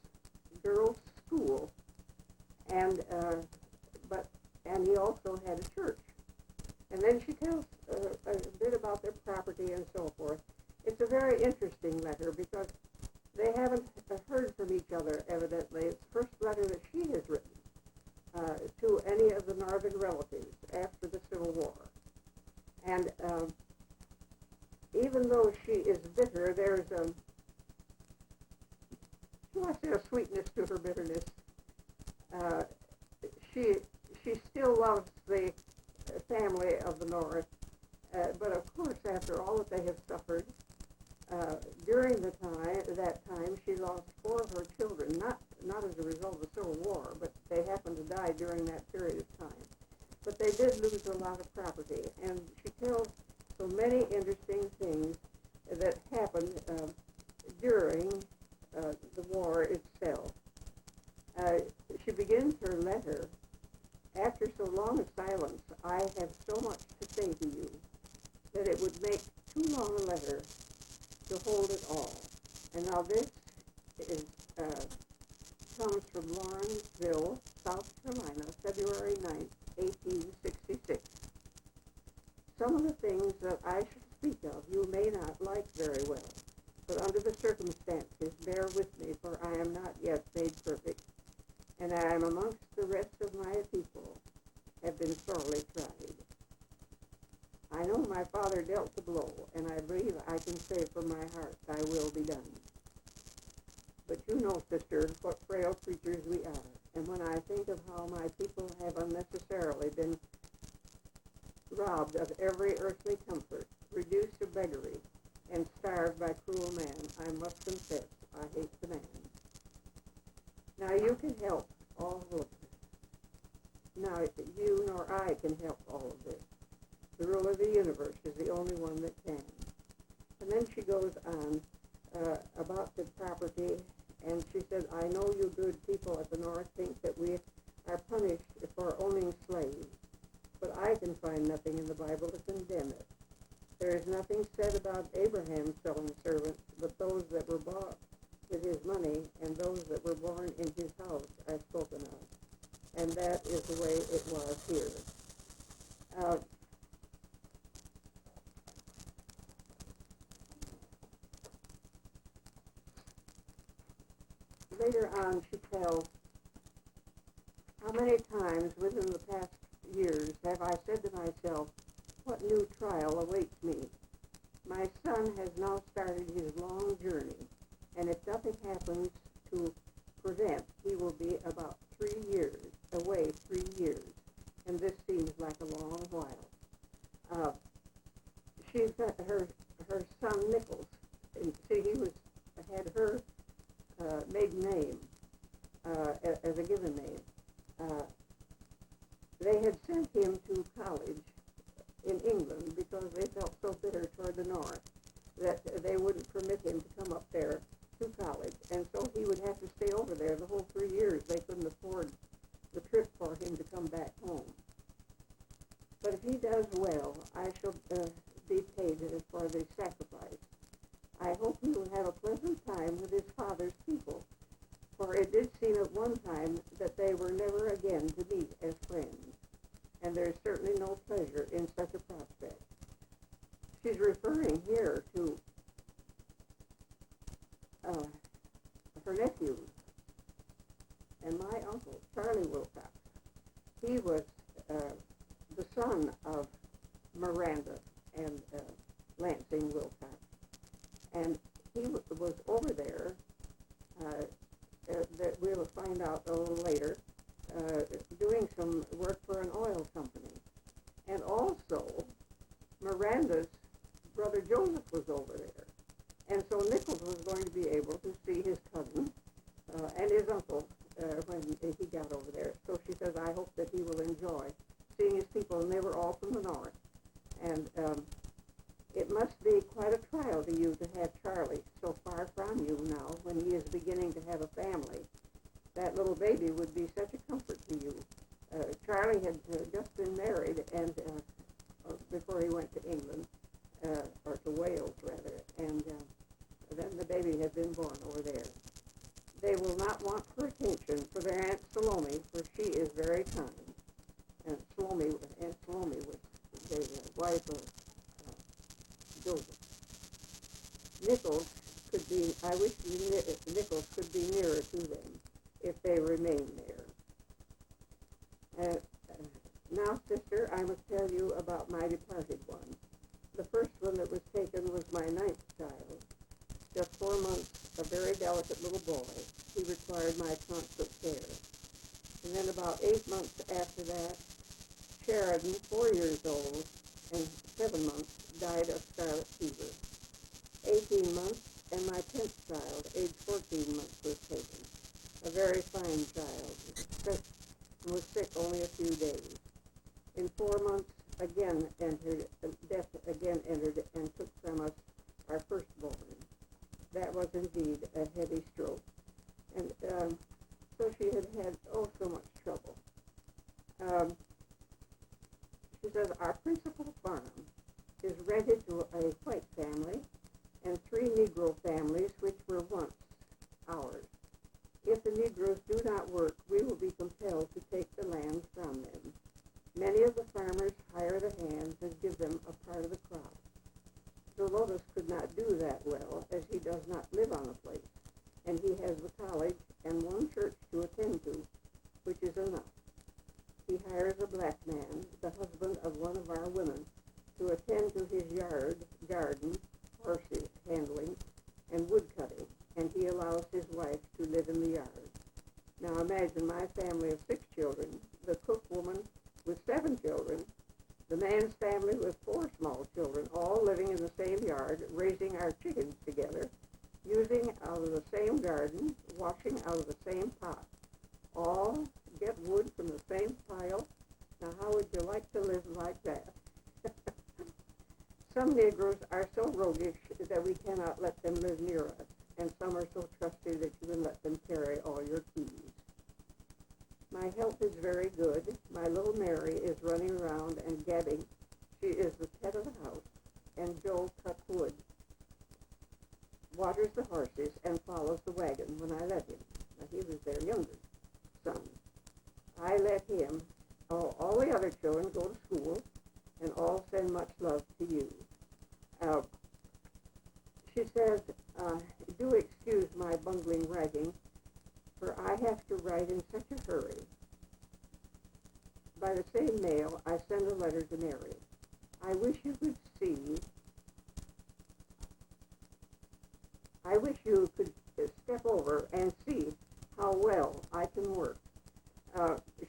A: girls' school, and he also had a church. And then she tells a bit about their property and so forth. It's a very interesting letter, because they haven't heard from each other, evidently. It's the first letter that she has written to any of the northern relatives after the Civil War. And even though she is bitter, there's a sweetness to her bitterness. She still loves the family of the North, but of course, after all that they have suffered, during that time, she lost 4 of her children, not as a result of the Civil War, but they happened to die during that period of time. But they did lose a lot of property, and she tells so many interesting things that happened during the war itself. She begins her letter, after so long a silence, I have so much letter to hold it all. And now this is comes from Lawrenceville, South Carolina, February 9th, 1866. Some of the things that I should speak of you may not like very well, but under the circumstances, bear with me, for I am not yet made perfect, and I am amongst the rest of my people, have been sorely tried. I know my father dealt the blow, and I believe I can say from my heart, thy will be done. But you know, sister, what frail creatures we are, and when I think of how my people have unnecessarily been robbed of every earthly comfort, reduced to beggary, and starved by cruel man, I must confess I hate the man. Now you can help all of this. Now you nor I can help all of this. The ruler of the universe is the only one that can. And then she goes on about the property, and she said, I know you good people at the north think that we are punished for owning slaves, but I can find nothing in the Bible to condemn it. There is nothing said about Abraham selling servants, but those that were bought with his money and those that were born in his house are spoken of. And that is the way it was here. Later on, she tells, how many times within the past years have I said to myself, what new trial awaits me? My son has now started his long journey, and if nothing happens to prevent, he will be about 3 years away, 3 years, and this seems like a long while. She's got her son Nichols, and see, he had her maiden name as a given name. They had sent him to college in England because they felt so bitter toward the North that they wouldn't permit him to come up there to college, and so he would have to stay over there the whole 3 years. They couldn't afford the trip for him to come back home. But if he does well, I shall be paid for the sacrifice. I hope he will have a pleasant time with his father's people, for it did seem at one time that they were never again to meet as friends, and there's certainly no pleasure in such a prospect. She's referring here to her nephew and my uncle, Charlie Wilcox. He was the son of Miranda and Lansing Wilcox, and he was over there, that we'll find out a little later, doing some work for an oil company. And also, Miranda's brother Joseph was over there. And so Nichols was going to be able to see his cousin and his uncle when he got over there. So she says, I hope that he will enjoy seeing his people, and they were all from the north. And it must be quite a trial to you to have Charlie so far from you now when he is beginning to have a family. That little baby would be such a comfort to you. Charlie had just been married and before he went to England, or to Wales rather, and then the baby had been born over there. They will not want for attention for their Aunt Salome, for she is very kind. And Aunt Salome was the wife of Joseph. Nichols could be, I wish Nichols could be nearer to them if they remain there. Now, sister, I must tell you about my departed one. The first one that was taken was my 9th child. Just 4 months, a very delicate little boy. He required my constant care. And then about 8 months after that, Sheridan, 4 years old, and 7 months, died of scarlet fever. 18 months, and my 10th child, aged 14 months, was taken. A very fine child, was sick only a few days. In 4 months, death again entered and took from us our firstborn. That was indeed a heavy stroke. And so she had so much trouble. She says, our principal farm is rented to a white family So Lotus could not do that well, as he does not live on a place, and he has the college and one church to attend to, which is enough. He hires a black man, the husband of one of our women, to attend to his yard, garden, horse handling, and wood cutting, and he allows his wife to live in the yard. Now imagine my family of 6 children, the cook woman with 7 children, the man's family with 4 small children, all living in the same yard, raising our chickens together, using out of the same garden, washing out of the same pot. All get wood from the same pile. Now how would you like to live like that? Some Negroes are so roguish that we cannot let them live near us, and some are so trusty that you can let them carry all your keys. My health is very good. My little Mary is running around and gabbing. She is the pet of the house, and Joe cuts wood, waters the horses, and follows the wagon when I let him. Now, he was their younger son. I let him. All the other children go to school, and all send much love to you. She says, do excuse my bungling writing, for I have to write in such a hurry. By the same mail, I send a letter to Mary. I wish you could step over and see how well I can work.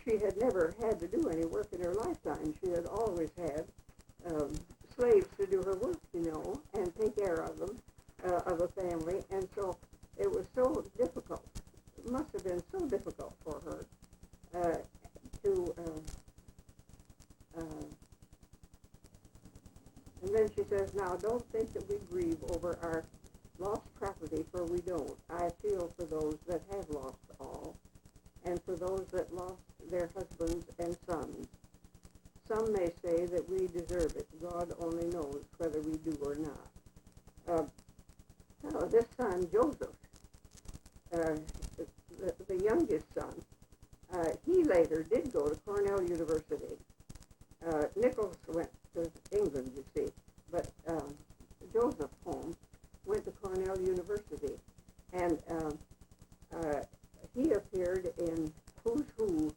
A: She had never had to do any work in her lifetime. She had always had slaves to do her work, and take care of them, of the family, and so it was so difficult. It must have been so difficult for her and then she says, now don't think that we grieve over our lost property, for we don't. I feel for those that have lost all, and for those that lost their husbands and sons. Some may say that we deserve it. God only knows whether we do or not. This son, Joseph, the youngest son, he later did go to Cornell University. Nicholas went to England, you see, but Joseph Holmes went to Cornell University, and he appeared in Who's Who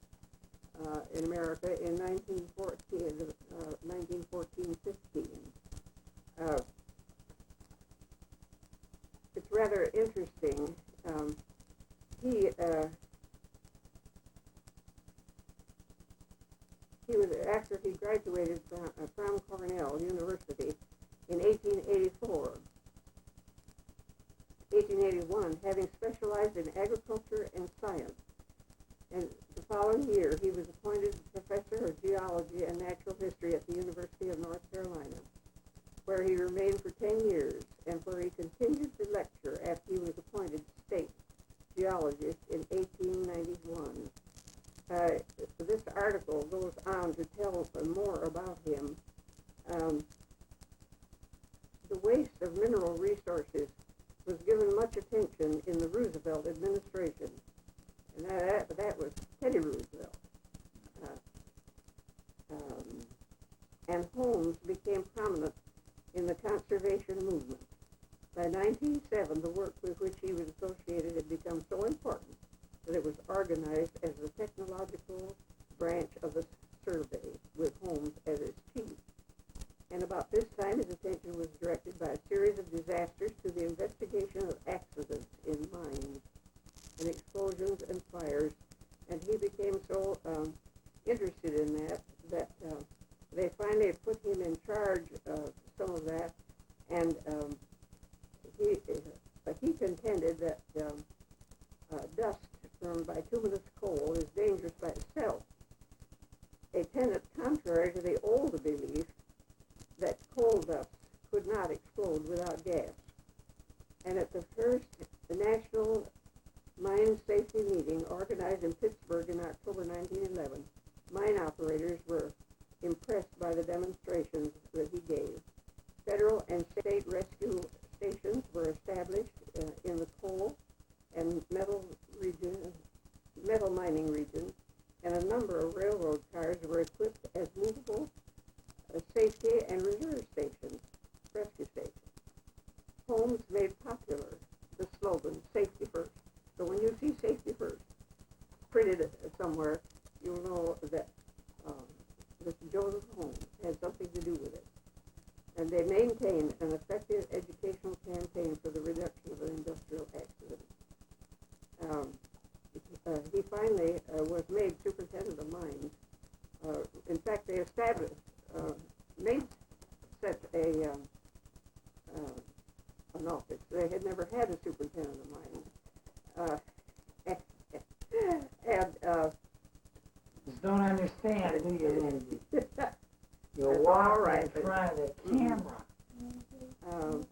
A: in America in 1914-15. It's rather interesting. He was, after he graduated from Cornell University in 1881, having specialized in agriculture and science. And the following year, he was appointed professor of geology and natural history at the University of North Carolina, where he remained for 10 years, and where he continued to lecture after he was appointed state geologist in 1891. This article goes on to tell more about him. The waste of mineral resources was given much attention in the Roosevelt administration, and that was Teddy Roosevelt. And Holmes became prominent in the conservation movement. By 1907, the work with which he was associated had become so important that it was organized as the technological branch of the survey, with Holmes as its chief. And about this time, his attention was directed by a series of disasters to the investigation of accidents in mines and explosions and fires, and he became so interested in that they finally put him in charge of some of that, and he contended that dust from bituminous coal is dangerous by itself, a tenet contrary to the old belief that coal dust could not explode without gas. And at the first National Mine Safety Meeting organized in Pittsburgh in October 1911, mine operators were impressed by the demonstrations that he gave. Federal and state rescue stations were established in the coal and metal mining regions, and a number of railroad cars were equipped as movable safety and reserve stations, rescue stations. Holmes made popular the slogan, safety first. So when you see safety first printed somewhere, you'll know that Mr. Joseph Holmes had something to do with it. And they maintained an effective educational campaign for the reduction of industrial accidents. He finally was made superintendent of mines. In fact, they established, made such an office. They had never had a superintendent of mines.
D: Just don't understand, do you, Lindsay? You're
A: That's all
D: walking
A: right,
D: in
A: but-
D: front of the camera.
A: Um,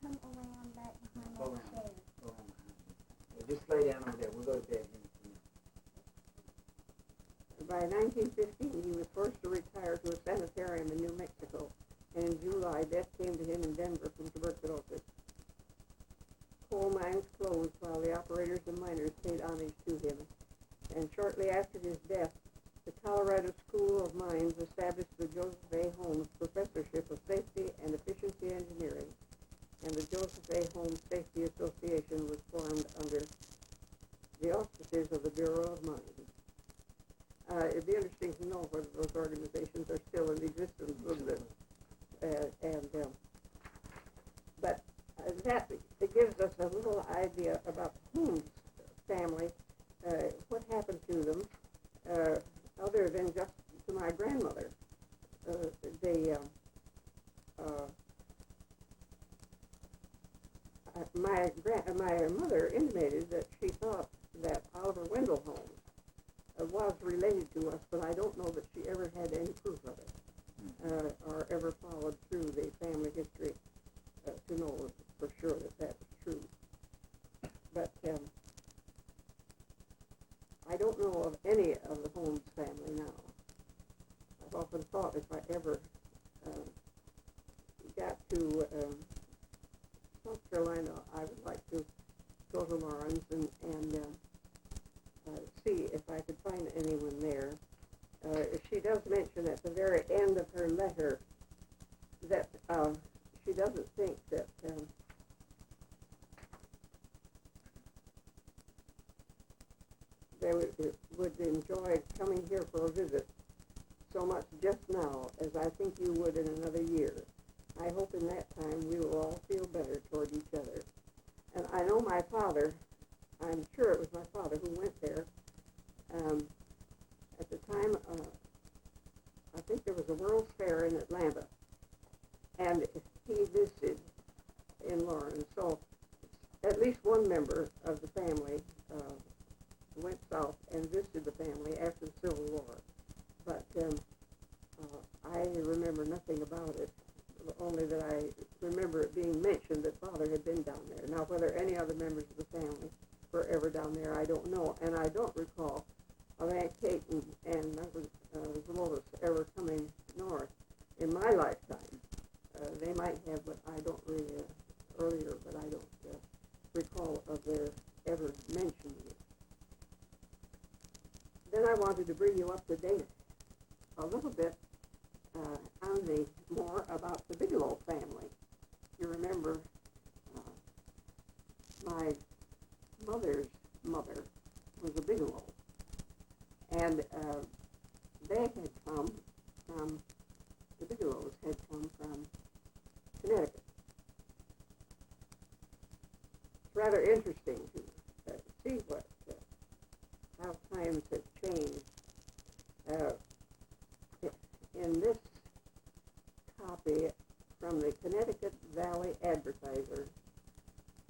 C: Come around back behind
D: Go
C: that
D: around.
C: chair.
D: Go around behind you. Yeah, just lay down over there. We'll go to bed in a few minutes.
A: By 1915, he was forced to retire to a sanitarium in New Mexico, and in July, death came to him in Denver from tuberculosis. Coal mines closed while the operators and miners paid homage to him, and shortly after his death, the Colorado School of Mines established the Joseph A. Holmes Professorship of Safety and Efficiency Engineering, and the Joseph A. Holmes Safety Association was formed under the auspices of the Bureau of Mines. It'd be interesting to know whether those organizations are still in existence, wouldn't it? But that it gives us a little idea about the Holmes family, what happened to them, other than just to my grandmother. My mother intimated that she thought that Oliver Wendell Holmes was related to us, but I don't know that she ever had any proof of it, or ever followed through the family history to know for sure that that was true. But I don't know of any of the Holmes family now. I've often thought if I ever got to South Carolina, I would like to go to Lawrence and see if I could find anyone there. She does mention at the very end of her letter that she doesn't think that they would enjoy coming here for a visit so much just now as I think you would in another year. I hope in that time we will all feel better toward each other. And I know my father, I'm sure it was my father who went there. At the time, I think there was a World's Fair in Atlanta, and he visited in Lawrence. So at least one member of the family went south and visited the family after the Civil War. But I remember nothing about it, only that I remember it being mentioned that Father had been down there. Now, whether any other members of the family were ever down there, I don't know. And I don't recall of Aunt Kate and Uncle Lois ever coming north in my lifetime. They might have, but I don't really, earlier, but I don't recall of their ever mentioning it. Then I wanted to bring you up to date a little bit on the more about the Bigelow family. You remember my mother's mother was a Bigelow, and they had come from, the Bigelows had come from Connecticut. It's rather interesting to see what how times have changed. In this copy from the Connecticut Valley Advertiser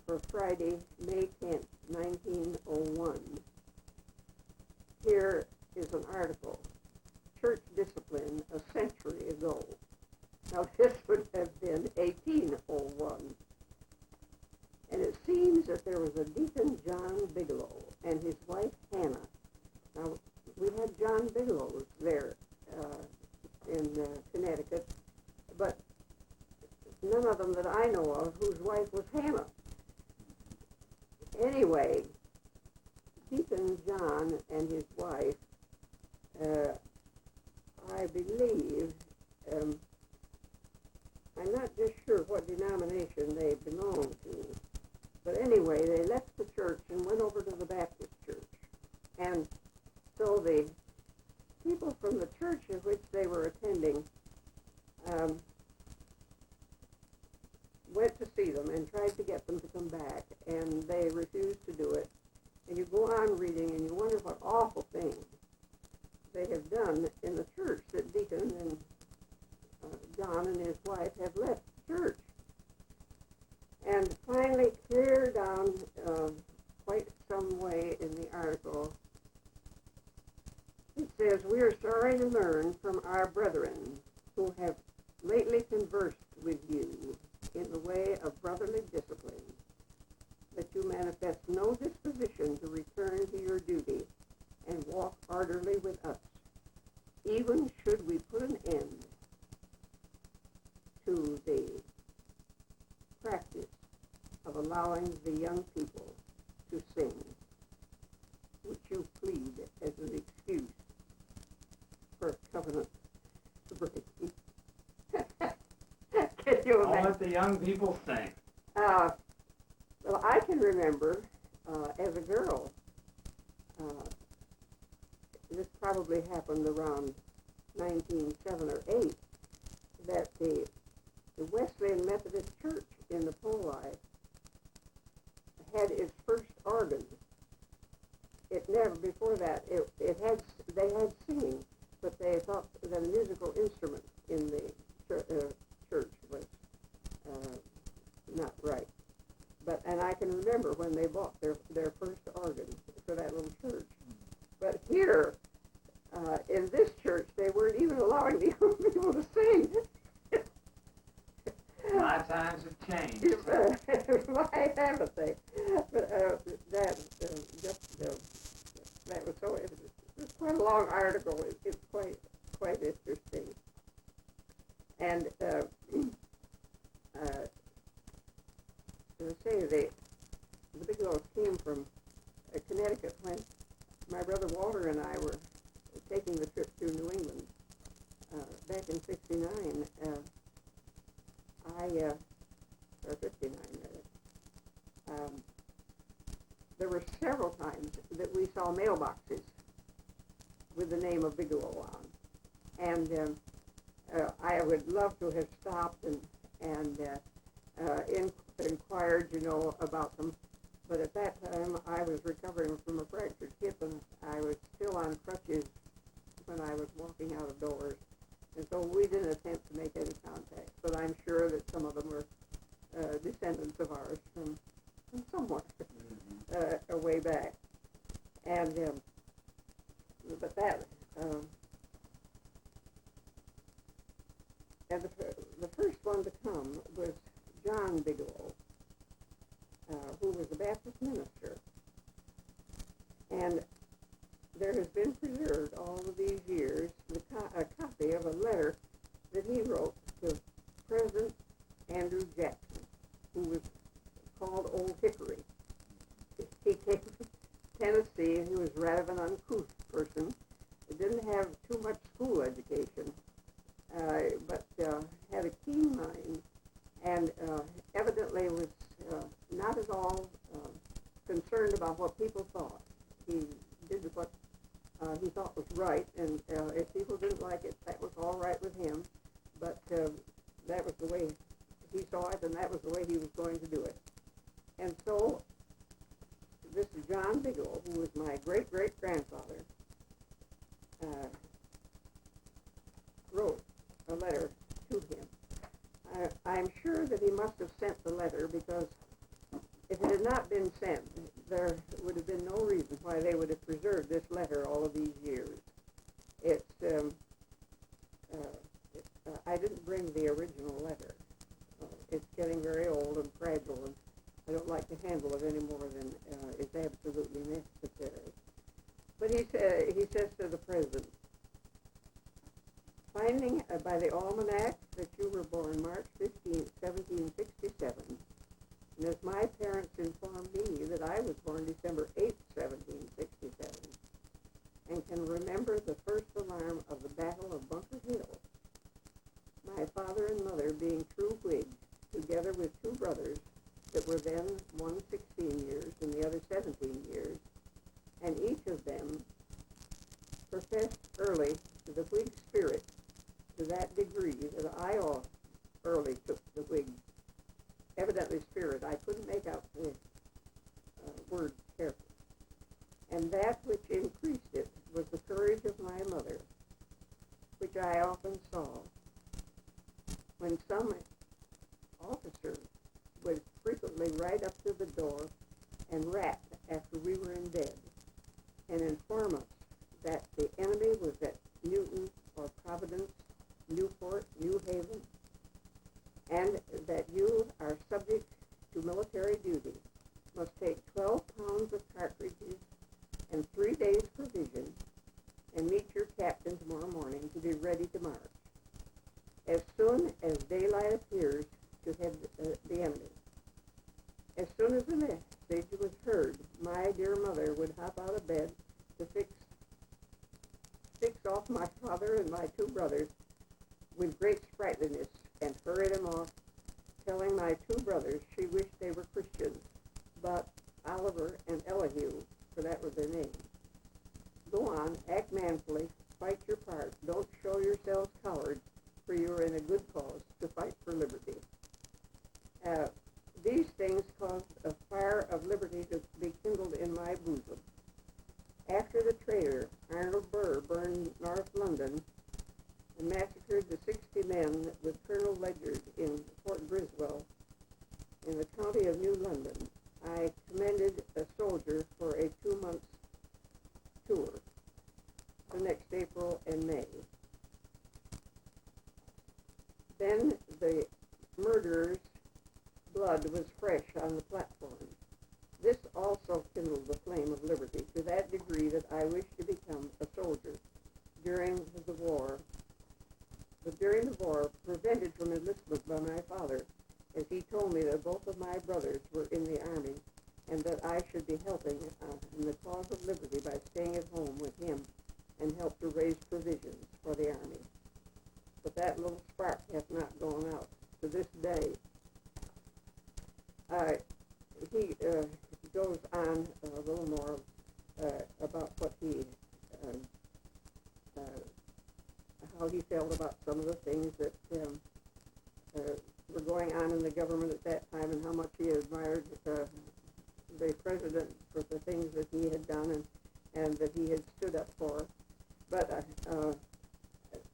A: for Friday, May 10th, 1901, here is an article, Church Discipline a Century Ago. Now this would have been 1801. And it seems that there was a Deacon John Bigelow and his wife Hannah. Now, we had John Bigelows there in Connecticut, but none of them that I know of whose wife was Hannah. Anyway, Deacon John and his wife, I believe, I'm not just sure what denomination they belonged went to see them and tried to get them to come back, and they refused to do it. And you go on reading, and you wonder what awful things they have done in the church that Deacon and John and his wife have left the church. And finally, clear down quite some way in the article, it says, "We are sorry to learn from our brethren who have lately conversed with you in the way of brotherly discipline, that you manifest no disposition to return to your duty and walk ardently with us, even should we put an end to the practice of allowing the young people to sing, which you plead as an excuse for covenant breaking." Can you
B: I'll
A: imagine?
B: let the young people sing.
A: Well, I can remember as a girl, this probably happened around 1907 or 8, that the Wesleyan Methodist Church in the Poli had its first organ. It never, before that, they had singing, but they thought that a musical instrument in the church was not right. And I can remember when they bought their first organ for that little church. But here, in this church, they weren't even allowing the young people to sing.
B: My times have changed.
A: Why haven't they? But that was so. It's quite a long article. It's quite interesting. And to say the Bigelows came from Connecticut when my brother Walter and I were taking the trip through New England back in '69. Or 59 rather. There were several times that we saw mailboxes with the name of Bigelow on, and I would love to have stopped and inquired, about them. But at that time, I was recovering from a fractured hip, and I was still on crutches when I was walking out of doors. And so we didn't attempt to make any contact. But I'm sure that some of them were descendants of ours from somewhere way back. And but that and the first one to come was John Bigelow, who was a Baptist minister. And there has been preserved all of these years a copy of a letter that he wrote to President Andrew Jackson, who was called Old Hickory. He came from Tennessee, and he was rather an uncouth person. He didn't have too much school education, but had a keen mind, and evidently was not at all concerned about what people thought. He did what he thought was right, and if people didn't like it, that was all right with him. But that was the way he saw it, and that was the way he was going to do it. And so this is John Bigelow, who was my great-great-grandfather, wrote a letter to him. I'm sure that he must have sent the letter, because if it had not been sent, there would have been no reason why they would have preserved this letter all of these years. It's I didn't bring the original letter. It's getting very old and fragile, and I don't like to handle it any more than is absolutely necessary. But he says to the president, "Finding by the almanac that you were born March 15, 1767, and as my parents informed me that I was born December 8, 1767, and can remember the first alarm of the Battle of Bunker Hill, my father and mother being true Whigs, together with two brothers that were then one 16 years and the other 17 years, and each of them professed early to the Whig spirit to that degree that I early took the Whig evidently spirit. I couldn't make out the word carefully. And that which increased it was the courage of my mother, which I often saw when some officer would frequently ride up to the door and rap after we were in bed and inform us that the enemy was at Newton or Providence, Newport, New Haven, and that you are subject to military duty, must take 12 pounds of cartridges and 3 days' provision, and meet your captain tomorrow morning to be ready to march as soon as daylight appears to head the enemy. As soon as the message was heard, my dear mother would hop out of bed to fix off my father and my 2 brothers with great sprightliness and hurry them off, telling my 2 brothers she wished they were Christians, but Oliver and Elihu, for that was their names. Go on, act manfully, fight your part, don't show yourselves cowards, for you are in a good cause to fight for liberty. These things caused a fire of liberty to be kindled in my bosom. After the traitor Arnold Burr burned North London and massacred the 60 men with Colonel Ledyard in Fort Griswold in the county of New London, I commended a soldier for a 2-month tour the next April and May. Then the murderer's blood was fresh on the platform. This also kindled the flame of liberty to that degree that I wished to become a soldier during the war, but during the war prevented from enlistment by my father, as he told me that both of my brothers were in the army and that I should be helping in the cause of liberty by staying at home with him and help to raise provisions for the army. But that little spark hath not gone out to this day. He goes on a little more about what he, how he felt about some of the things that were going on in the government at that time, and how much he admired the president for the things that he had done and that he had stood up for. But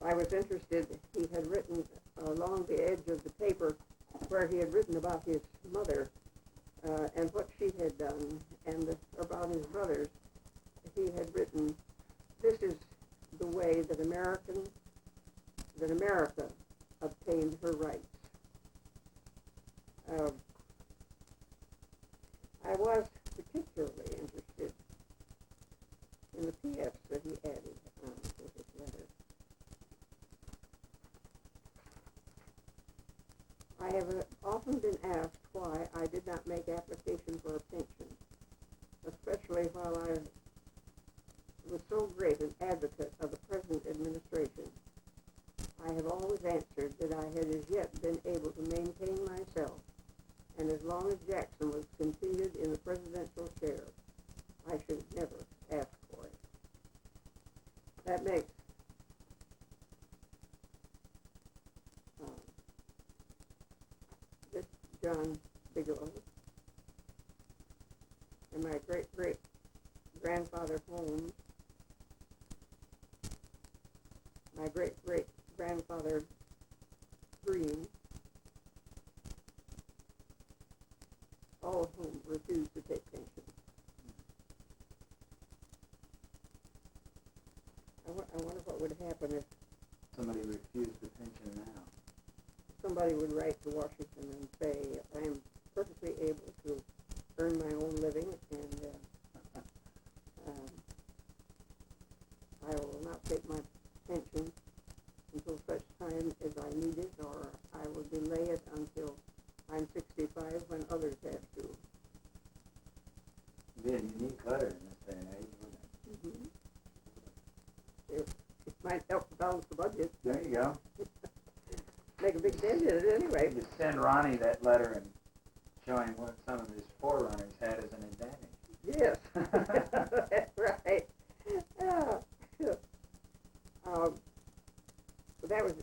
A: I was interested, he had written along the edge of the paper where he had written about his mother and what she had done, and about his brothers. He had written, this is the way that America obtained her rights. I was particularly interested in the P.S. that he added to his letter. I have often been asked why I did not make application for a pension, especially while I was so great an advocate of the present administration. I have always answered that I had as yet been able to maintain myself, and as long as Jackson was continued in the presidential chair, I should never ask for it. That makes this John Bigelow and my great-great-grandfather Holmes, my great-great-grandfather Green, all of whom refused to take pensions. I wonder what would happen if
B: Somebody refused the pension now.
A: somebody would write to Washington and say, I am perfectly able to earn my own living, and I will not take my pension until such time as I need it, or I will delay it until I'm 65 when others have to.
B: It'd be a unique letter in this day and age, wouldn't it?
A: Mm-hmm. It might help balance the budget.
B: There you go.
A: Make a big dent in it anyway.
B: You could send Ronnie that letter and show him what some of his forerunners had as an advantage.
A: Yes, that's right. Yeah. That was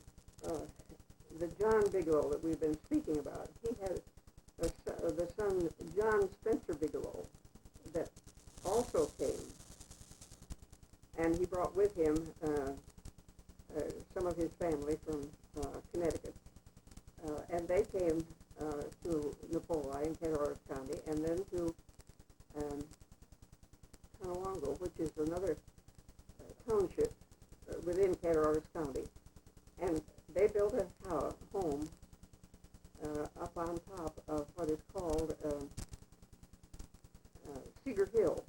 A: the John Bigelow that we've been speaking about. He had one John Spencer Bigelow that also came, and he brought with him some of his family from Connecticut, and they came to Napoli in Cattaraugus County, and then to Tonawongo, which is another township within Cattaraugus County, and they built a home up on top of what is called Cedar Hill.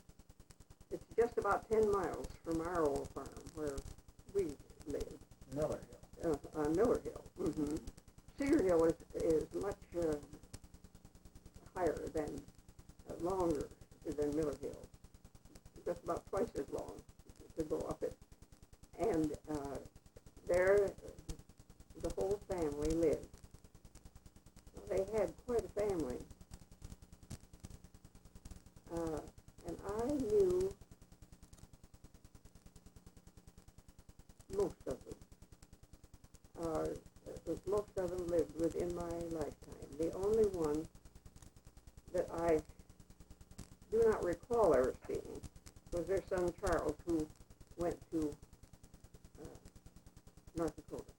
A: It's just about 10 miles from our old farm where we live.
B: Miller Hill.
A: Miller Hill. Mm-hmm. Cedar Hill is much higher than, longer than Miller Hill. Just about twice as long to go up it. And there the whole family lived. They had quite a family. And I knew most of them. Most of them lived within my lifetime. The only one that I do not recall ever seeing was their son Charles, who went to North Dakota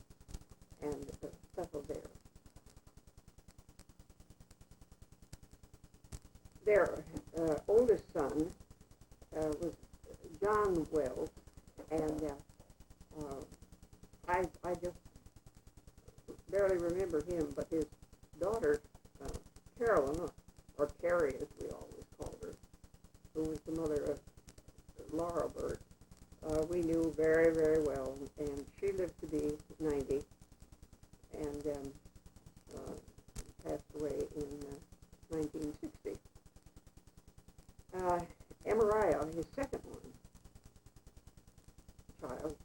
A: and settled there. Their oldest son was John Wells, and I just barely remember him, but his daughter, Carolyn, or Carrie as we always called her, who was the mother of Laura Burt, we knew very, very well, and she lived to be 90, and passed away in 1960. Emariah, his second child,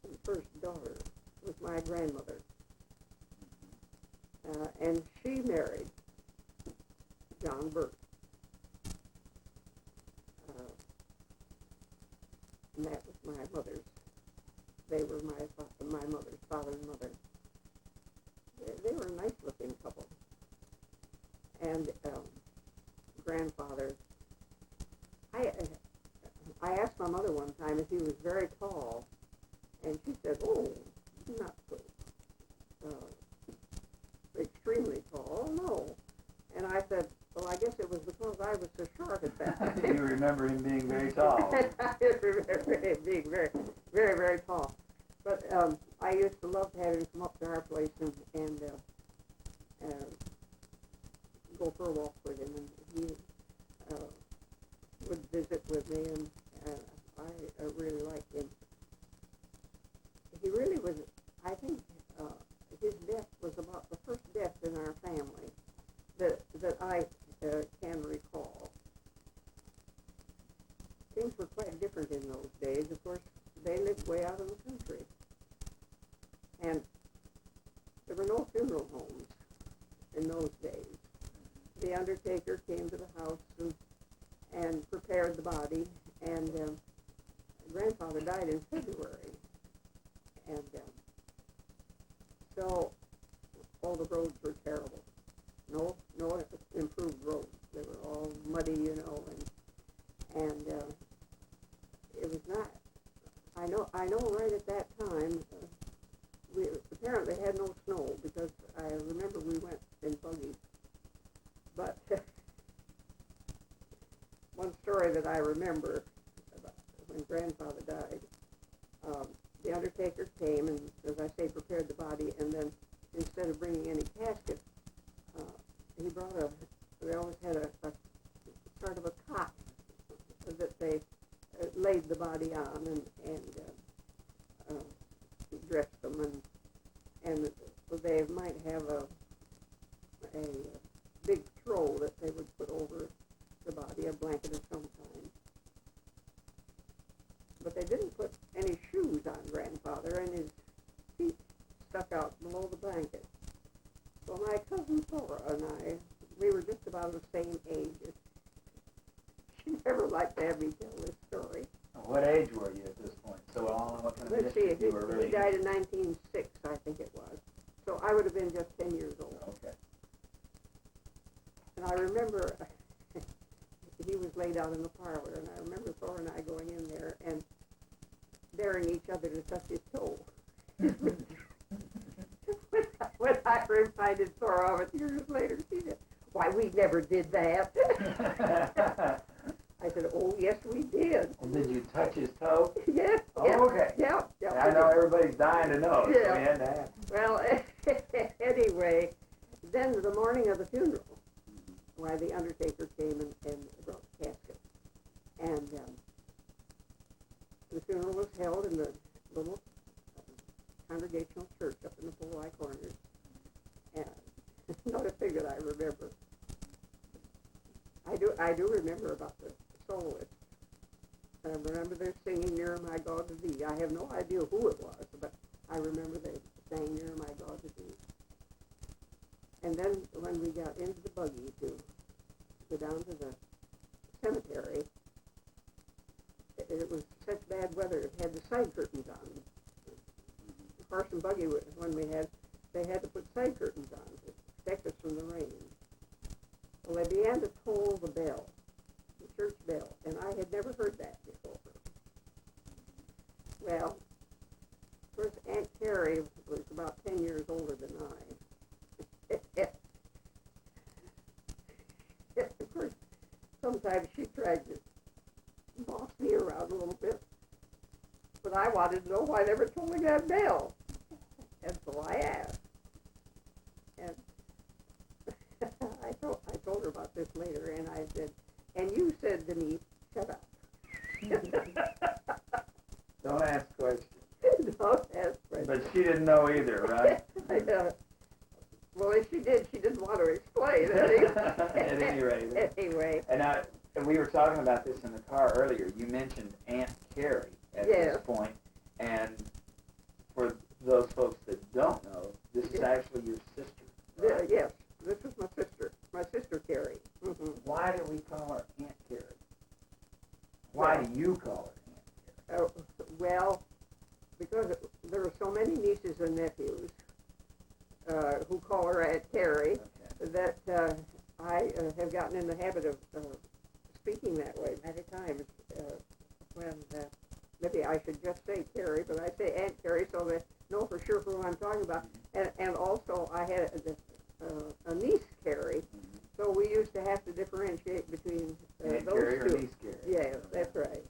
A: and first daughter, was my grandmother. And she married John Burt. And that was my mother's. They were my mother's father and mother. They were a nice-looking couple. And grandfather, I asked my mother one time if he was very tall, and she said, "Oh, not so extremely tall, no." And I said, "Well, I guess it was because I was so short at that time."
B: You remember him being very tall.
A: I remember him being very, very, very tall. But I used to love to have him come up to our place and go for a walk with him, and he would visit with me, and I really liked him. He really was, I think, his death was about the first death in our family that I can recall. Things were quite different in those days. Of course, they lived way out in the country. And there were no funeral homes in those days. The undertaker came to the house and prepared the body, and grandfather died in February. And so all the roads were terrible. No improved roads. They were all muddy, and it was not. I know right at that time, we apparently had no snow, because I remember we went in buggies. But one story that I remember about when grandfather died, the undertaker came and, as I say, prepared the body, and then instead of bringing any casket, he brought they always had a sort of a cot that they laid the body on and dressed them, and so they might have a big throw that they would put over the body, a blanket of some kind. But they didn't put any shoes on grandfather, and his feet stuck out below the blanket. So my cousin Thora and we were just about the same age. She never liked to have me tell this story.
B: What age were you at this point? So what kind of
A: Let's see,
B: distance you were really?
A: he died in 1906, I think it was. So I would have been just 10 years old.
B: Okay.
A: And I remember he was laid out in the parlor, and I remember Thor and I going in there and daring each other to touch his toe. When I reminded Thor of it years later, she said, "Why, we never did that." I said, "Oh, yes, we did."
B: Well, did you touch his toe?
A: Yes.
B: Oh,
A: yes,
B: okay.
A: Yeah. Yeah.
B: I know everybody's dying to know, so
A: Yeah.
B: we had to ask.
A: Well, anyway, then the morning of the funeral, why the undertaker came and brought the casket. And the funeral was held in the little congregational church up in the Polei Corners. And another thing that I remember, I do remember about the soloist. I remember they're singing "Near My God to Thee." I have no idea who it was, but I remember they sang "Near My God to Thee." And then when we got into the buggy to go down to the cemetery, it was such bad weather, it had the side curtains on. The horse and buggy, when they had to put side curtains on to protect us from the rain. Well, they began to toll the bell, the church bell, and I had never heard that before. Well, of course, Aunt Carrie was about 10 years older than I. Of course, sometimes she tried to boss me around a little bit, but I wanted to know why they were tolling that bell, and so I asked. And I told her about this later, and I said, "And you said to me, shut up."
B: Don't ask questions.
A: Don't ask questions.
B: But she didn't know either, right?
A: Well, if she did, she didn't want to explain.
B: At any rate.
A: Anyway.
B: And we were talking about this in the car earlier. You mentioned Aunt Carrie at
A: Yes.
B: this point, and for those folks that don't know, this is actually your sister. Right?
A: Yes, this is my sister Carrie. Mm-hmm.
B: Why do we call her Aunt Carrie? Why do you call her Aunt Carrie?
A: Well, because there are so many nieces and nephews who call her Aunt Carrie, that I have gotten in the habit of speaking that way many times. When maybe I should just say Carrie, but I say Aunt Carrie so they know for sure who I'm talking about. And also I had a niece Carrie, so we used to have to differentiate between
B: Aunt
A: those
B: Carrie
A: two.
B: or niece Carrie?
A: Yes, that's right.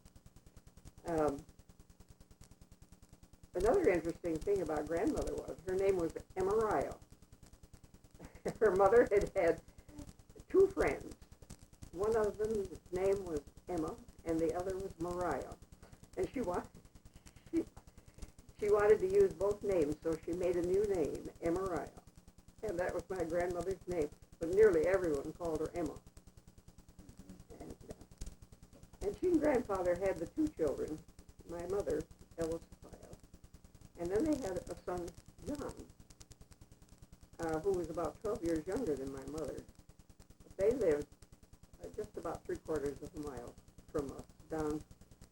A: Another interesting thing about grandmother was her name was Emmariah. Her mother had two friends. One of them's name was Emma, and the other was Mariah. And she wanted to use both names, so she made a new name, Emmariah. And that was my grandmother's name, but nearly everyone called her Emma. And she and grandfather had the two children, my mother, Ella Sophia, and then they had a son, John, who was about 12 years younger than my mother. But they lived just about 3/4 of a mile from us,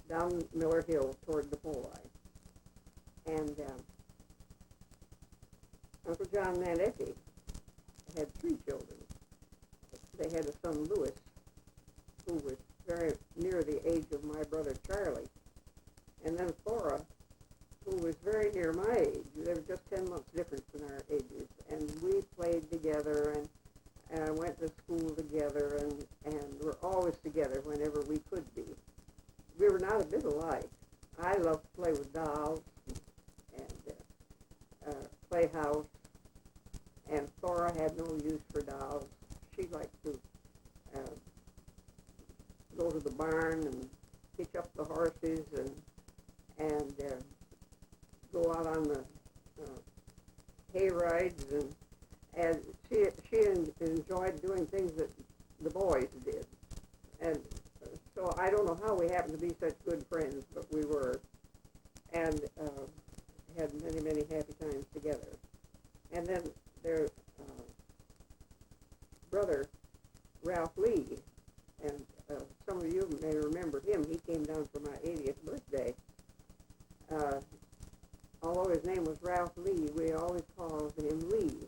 A: down Miller Hill toward the pole line. And Uncle John and Aunt Effie had 3 children. They had a son, Louis, who was very near the age of my brother Charlie, and then Flora, who was very near my age. There was just 10 months difference in our ages, and we played together and went to school together and were always together whenever we could be. We were not a bit alike. I loved to play with dolls and play house, and Flora had no use for dolls. She liked to go to the barn and hitch up the horses and go out on the hay rides, and she enjoyed doing things that the boys did. And so I don't know how we happened to be such good friends, but we were, and had many, many happy times together. And then their brother, Ralph Lee, and some of you may remember him. He came down for my 80th birthday. Although his name was Ralph Lee, we always called him Lee.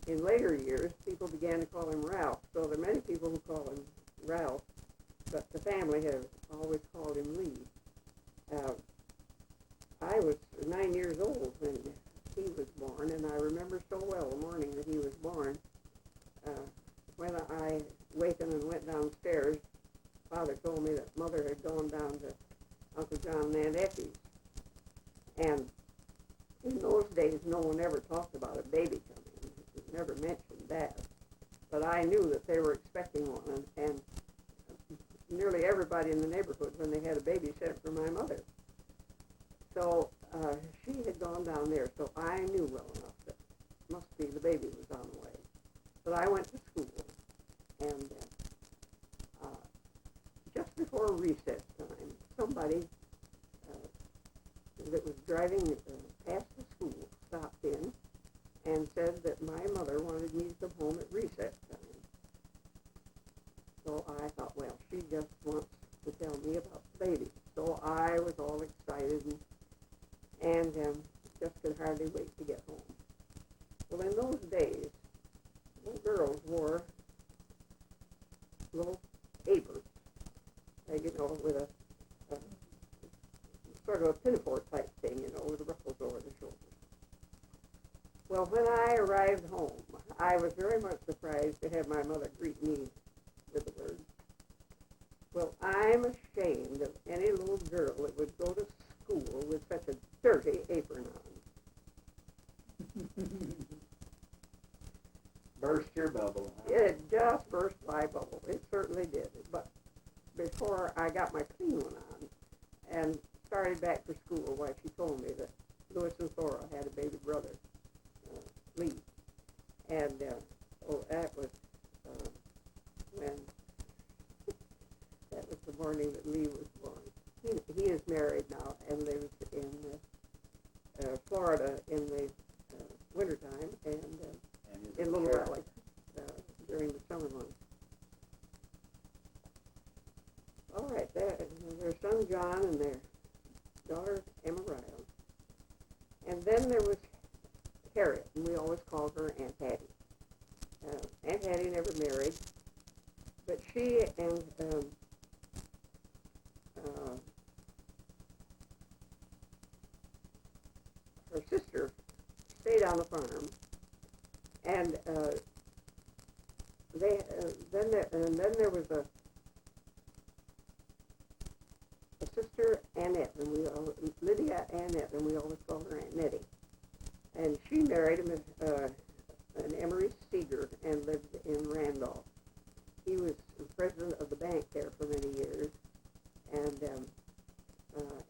A: in later years, people began to call him Ralph. So there are many people who call him Ralph, but the family has always called him Lee. I was 9 years old when he was born, and I remember so well the morning that he was born. When I wakened and went downstairs, Father told me that Mother had gone down to Uncle John and Aunt Effie's. And in those days, no one ever talked about a baby coming. It never mentioned that. But I knew that they were expecting one, and nearly everybody in the neighborhood, when they had a baby, sent for my mother. So she had gone down there, so I knew well enough that it must be the baby was on the way. But I went to school, and just before recess time, somebody that was driving past the school stopped in and said that my mother wanted me to come home at recess time. So I thought, well, she just wants to tell me about the baby. So I was all excited and just could hardly wait to get home. Well, in those days, little girls wore little aprons, with a sort of a pinafore type thing, with the ruffles over the shoulders. Well, when I arrived home, I was very much surprised to have my mother greet me with the words, "Well, I'm ashamed of any little girl that would go to school with such a dirty apron on."
B: Burst your bubble. Huh?
A: It just burst my bubble. It certainly did. But before I got my clean one on and started back for school, why, she told me that Louis and Thora had a baby brother, Lee. And that was when that was the morning that Lee was born. He is married now and lives in Florida in the wintertime and in Little Valley during the summer months. All right, their son John and their daughter Emma Ryle. And then there was Harriet, and we always called her Aunt Hattie. Aunt Hattie never married, but she and her sister stayed on the farm, and then there was a sister Annette, and Lydia Annette, and we always called her Aunt Nettie. And she married him, an Emery Seeger, and lived in Randolph. He was president of the bank there for many years, and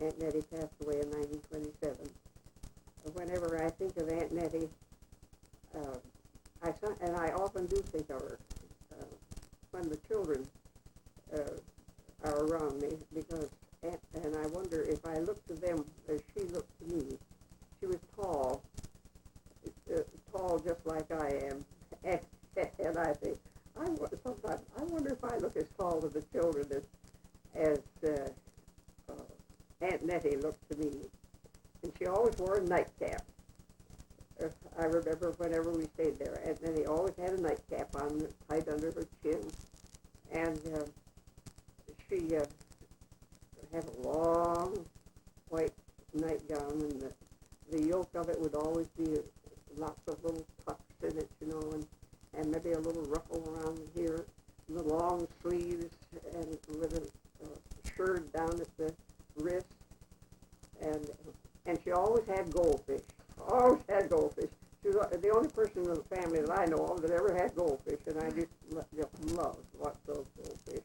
A: Aunt Nettie passed away in 1927. Whenever I think of Aunt Nettie, I often do think of her when the children are around me, because and I wonder if I look to them as she looked to me. She was tall just like I am, and I think sometimes I wonder if I look as tall to the children as Aunt Nettie looked to me. And she always wore a nightcap. I remember whenever we stayed there, Aunt Nettie always had a nightcap on, tight under her chin, and she had a long white nightgown, and the yoke of it would always be lots of little tucks in it, and maybe a little ruffle around here, and the long sleeves, and with a shirt down at the wrist, and she always had goldfish. Always had goldfish. She was the only person in the family that I know of that ever had goldfish, and I just loved to watch those goldfish.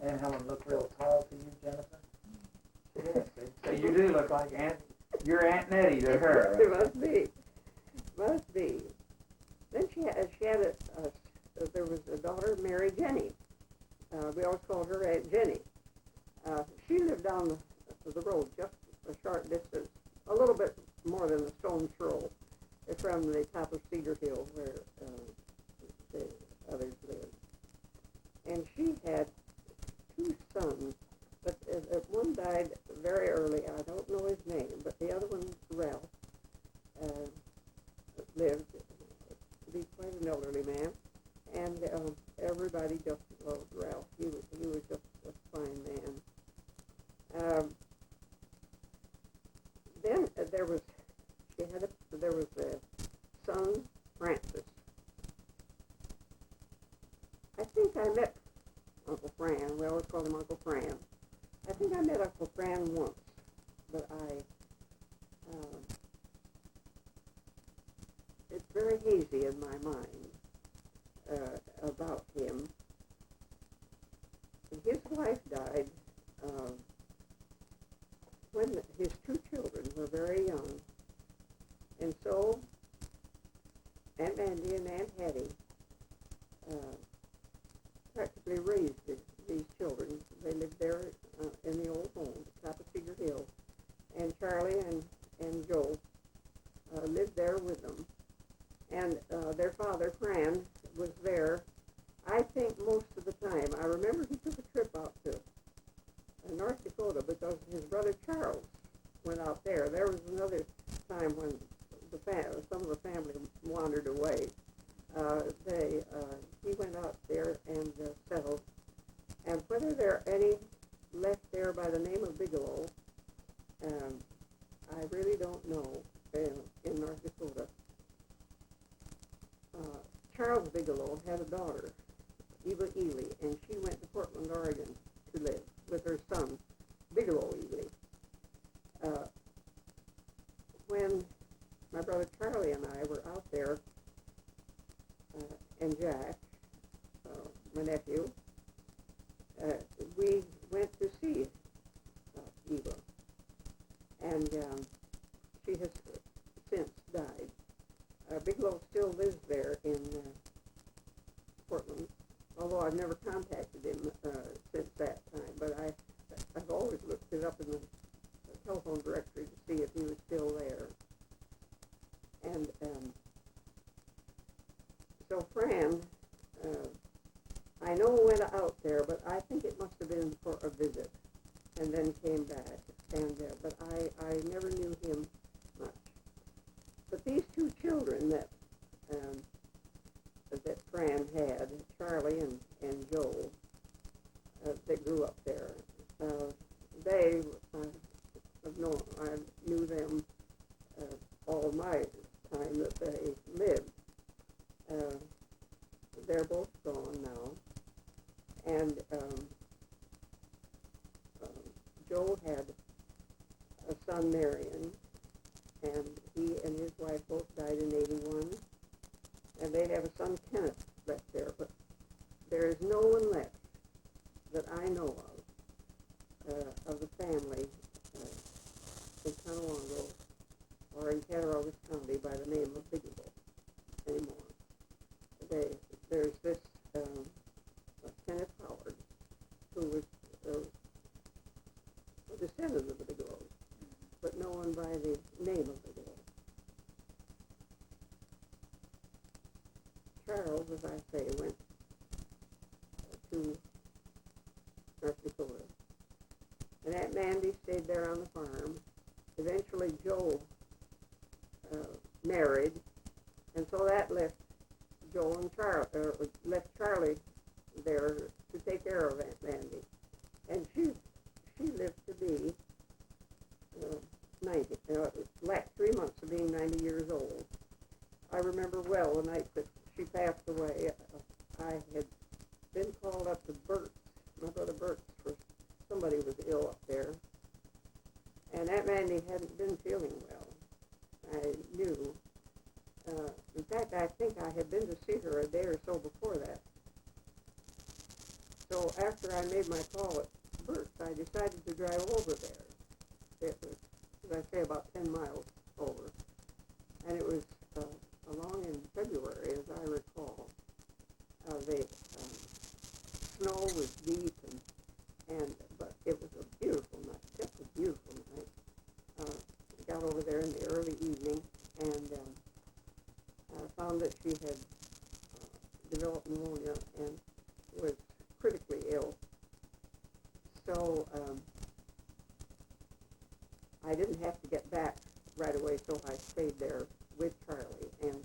D: Aunt Helen looked real tall to you, Jennifer?
B: Yes. So you do look like you're Aunt Nettie to her.
A: It must be. Then she had there was a daughter, Mary Jenny. We always called her Aunt Jenny. She lived down the road just a short distance, a little bit more than a stone's throw from the top of Cedar Hill where the others lived. And she had 2 sons, but one died very early. I don't know his name, but the other one lived to be quite an elderly man, and everybody just loved Ralph. He was just a fine man. Then there was a son, Francis. I think I met Uncle Fran. We always called him Uncle Fran. I think I met Uncle Fran once, but it's very hazy in my mind about him. And his wife died when his two children were very young, and so Aunt Mandy and Aunt Hattie practically raised these children. They lived there in the old home, top of Cedar Hill, and Charlie and Joe lived there with them. And their father, Fran, was there, I think, most of the time. I remember he took a trip out to North Dakota because his brother Charles went out there. There was another time when some of the family wandered away. He went out there and settled. And whether there are any left there by the name of Bigelow, I really don't know in North Dakota. Charles Bigelow had a daughter, Eva Ely, and she went to Portland, Oregon to live with her son, Bigelow Ely. When my brother Charlie and I were out there, and Jack, my nephew, we went to see Eva, and she has since died. Bigelow still lives there in Portland, although I've never contacted him since that time, but I've always looked it up in the telephone directory to see if he was still there. And so Fran, I know went out there, but I think it must have been for a visit, and then came back. And but I never knew him much. But these two children that Fran had, Charlie and Joe, that grew up there, I knew them all my time that they lived. They're both gone now, and Joe had a son, Marion, and he and his wife both died in 81, and they have a son, Kenneth, left there, but there is no one left that I know of the family in Tonawanda or in Cattaraugus County by the name of Bigelow anymore. There's this Kenneth Howard, who was a descendant of the Bigelows, but no one by the name of Bigelow. Charles, as I say, went to North Dakota, and Aunt Mandy stayed there on the farm. Eventually, Joe married, and so that left Joe and left Charlie there to take care of Aunt Mandy, and she lived to be 90, last 3 months of being 90 years old. I remember well the night that she passed away. I had been called up to Bert's, my brother Bert's, for somebody was ill up there, and Aunt Mandy hadn't been feeling well. I knew. In fact, I think I had been to see her a day or so before that. So after I made my call at Bert's, I decided to drive over there. It was, as I say, about 10 miles over, and it was along in February, as I recall. The snow was deep, but it was a beautiful night, just a beautiful night. I got over there in the early evening, and found that she had developed pneumonia and was critically ill. So I didn't have to get back right away, so I stayed there with Charlie, and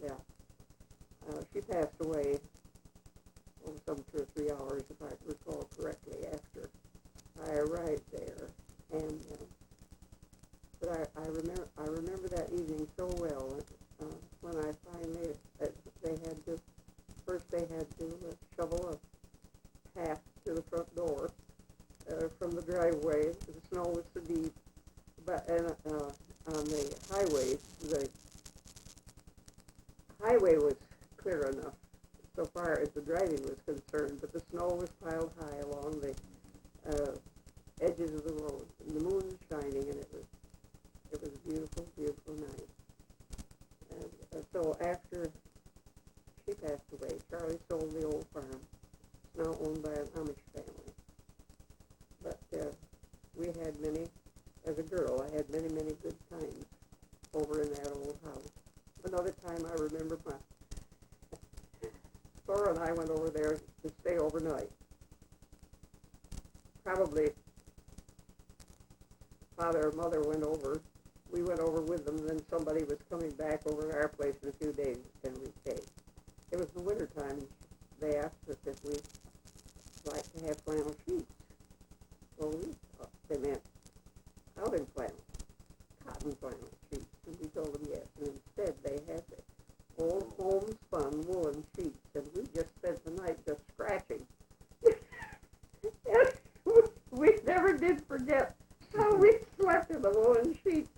A: highway was clear enough so far as the driving was concerned, but the snow was piled high along the edges of the road, and the moon was shining, and it was a beautiful, beautiful night. And so after she passed away, Charlie sold the old farm. It's now owned by an Amish family. But we had many, as a girl, I had many, many good times over in that old house. Another time I remember Laura and I went over there to stay overnight. Probably father or mother went over. We went over with them, and then somebody was coming back over to our place in a few days, and we stayed. It was the winter time. They asked us if we'd like to have flannel sheets. Well, we thought they meant outing flannel, cotton flannel sheets, and we told them yes. And instead, they had the old homespun woolen sheets, and we just spent the night just scratching. And we never did forget how we slept in the woolen sheets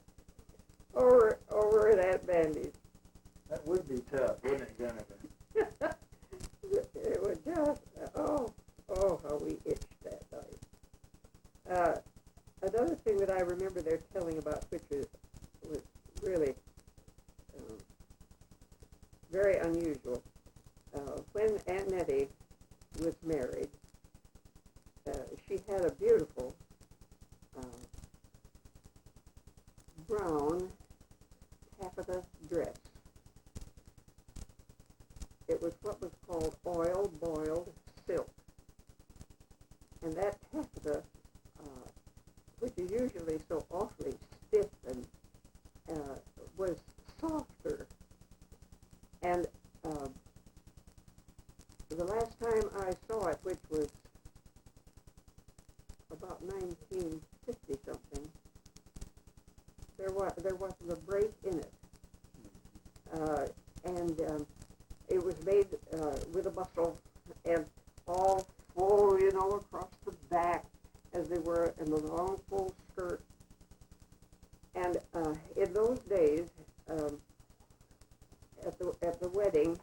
A: over at Aunt Bandy's.
B: That would be tough, wouldn't it, Jennifer?
A: It was just, oh, how we itched that night. Another thing that I remember they're telling about, which was really very unusual. When Aunt Nettie was married, she had a beautiful brown taffeta dress. It was what was called oil-boiled silk. And that taffeta, which is usually so awfully stiff and was softer. And the last time I saw it, which was about 1950-something, there wasn't a break in it. And it was made with a bustle and all full, across the back as they were in the long, full skirt. And in those days, at the wedding,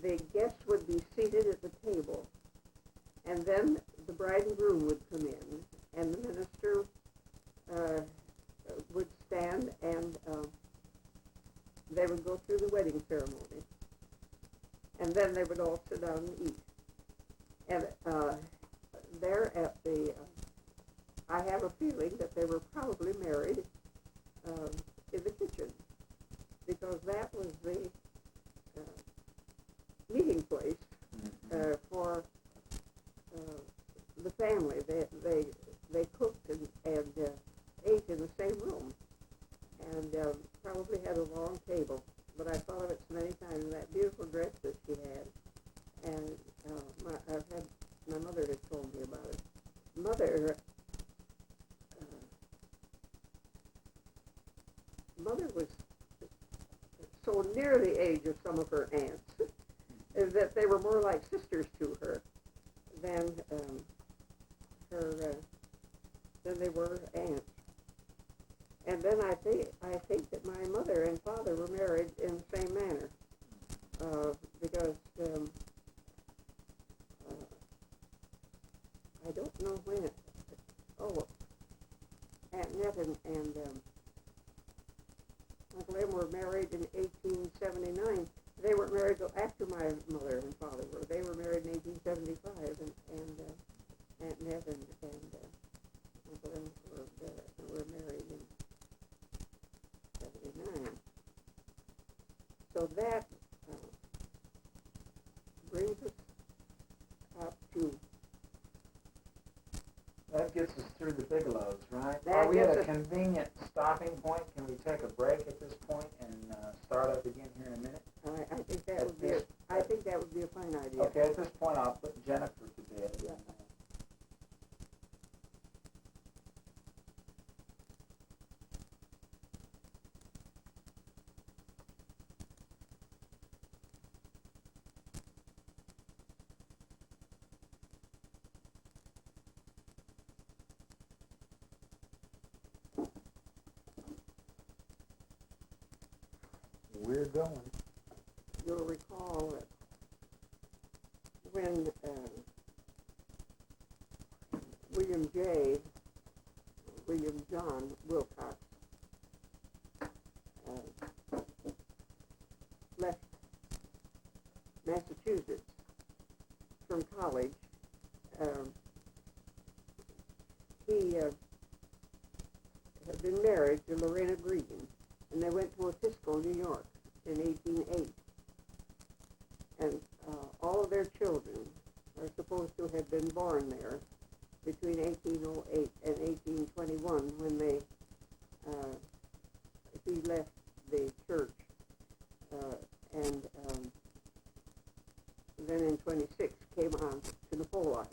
A: the guests would be seated at the table, and then the bride and groom would come in, and the minister would stand, and they would go through the wedding ceremony, and then they would all sit down and eat. And there at the, I have a feeling that they were probably married in the kitchen, because that was the meeting place for the family. They cooked and ate in the same room, and probably had a long table. But I thought of it so many times, and that beautiful dress that she had. And my mother had told me about it. Mother was so near the age of some of her aunts that they were more like sisters to her than than they were aunts. And then I think that my mother and father were married in the same manner, because I don't know when. Aunt Ned and Uncle Em were married in 1879. They weren't married till after my mother and father were. They were married in 1875, and Aunt Ned and Uncle Em were married in 79. So that brings us up to...
B: That gets us through the Bigelows, right?
A: That
B: Are we at
A: gets
B: a
A: us-
B: convenient stopping point? Can we take a break at this point and start up again here in a minute?
A: I think that would be a fine idea.
B: Okay, at this point I'll put Jennifer to bed.
A: Yeah.
B: We're going.
A: You'll recall that when William John Wilcox left Massachusetts from college, he had been married to Lorena Green, and they went to Otisco, New York in 1808. And all of their children are supposed to have been born there between 1808 and 1821 when he left the church, and then in 26 came on to Napoli.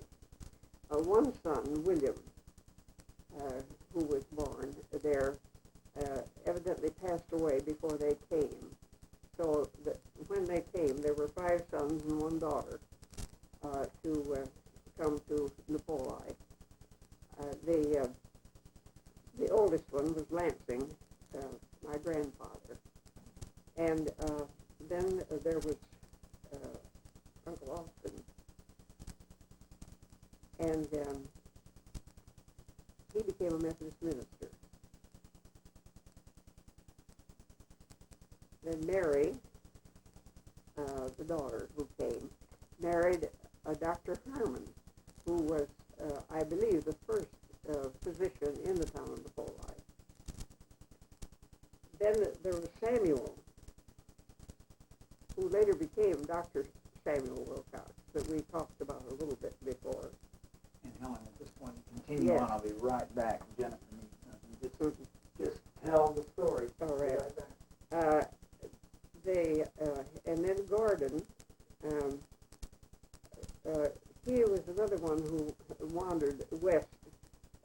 A: One son, William, who was born there, evidently passed away before they came. So that when they came, there were 5 sons and 1 daughter to come to Napoli. The oldest one was Lansing, my grandfather. And then there was Uncle Austin. And he became a Methodist minister. Then Mary, the daughter who came, married Dr. Harmon, who was, I believe, the first physician in the town of Napoli. Then there was Samuel, who later became Dr. Samuel Wilcox, that we talked about a little bit before.
B: And Helen, at this point, continue
A: Yes.
B: on. I'll be right back. Jennifer needs something. Just tell the story.
A: All right.
B: Be right back.
A: And then Gordon, he was another one who wandered west,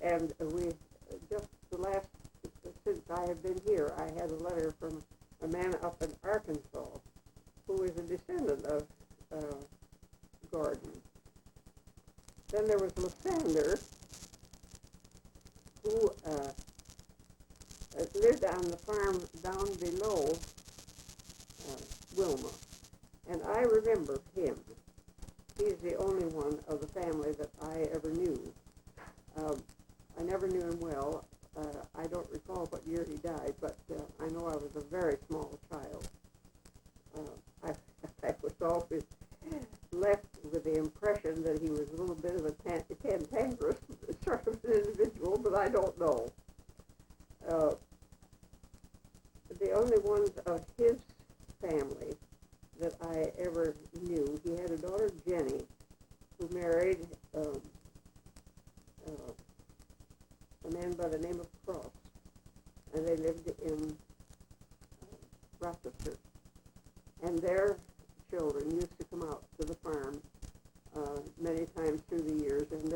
A: and we just since I have been here, I had a letter from a man up in Arkansas who is a descendant of Gordon. Then there was Lysander, who lived on the farm down below Wilma, and I remember him. He's the only one of the family that I ever knew. I never knew him well. I don't recall what year he died, but I know I was a very small child. I was always left with the impression that he was a little bit of a cantankerous sort of an individual, but I don't know. The only ones of his family that I ever knew, he had a daughter, Jenny, who married a man by the name of Cross, and they lived in Rochester. And their children used to come out to the farm many times through the years, and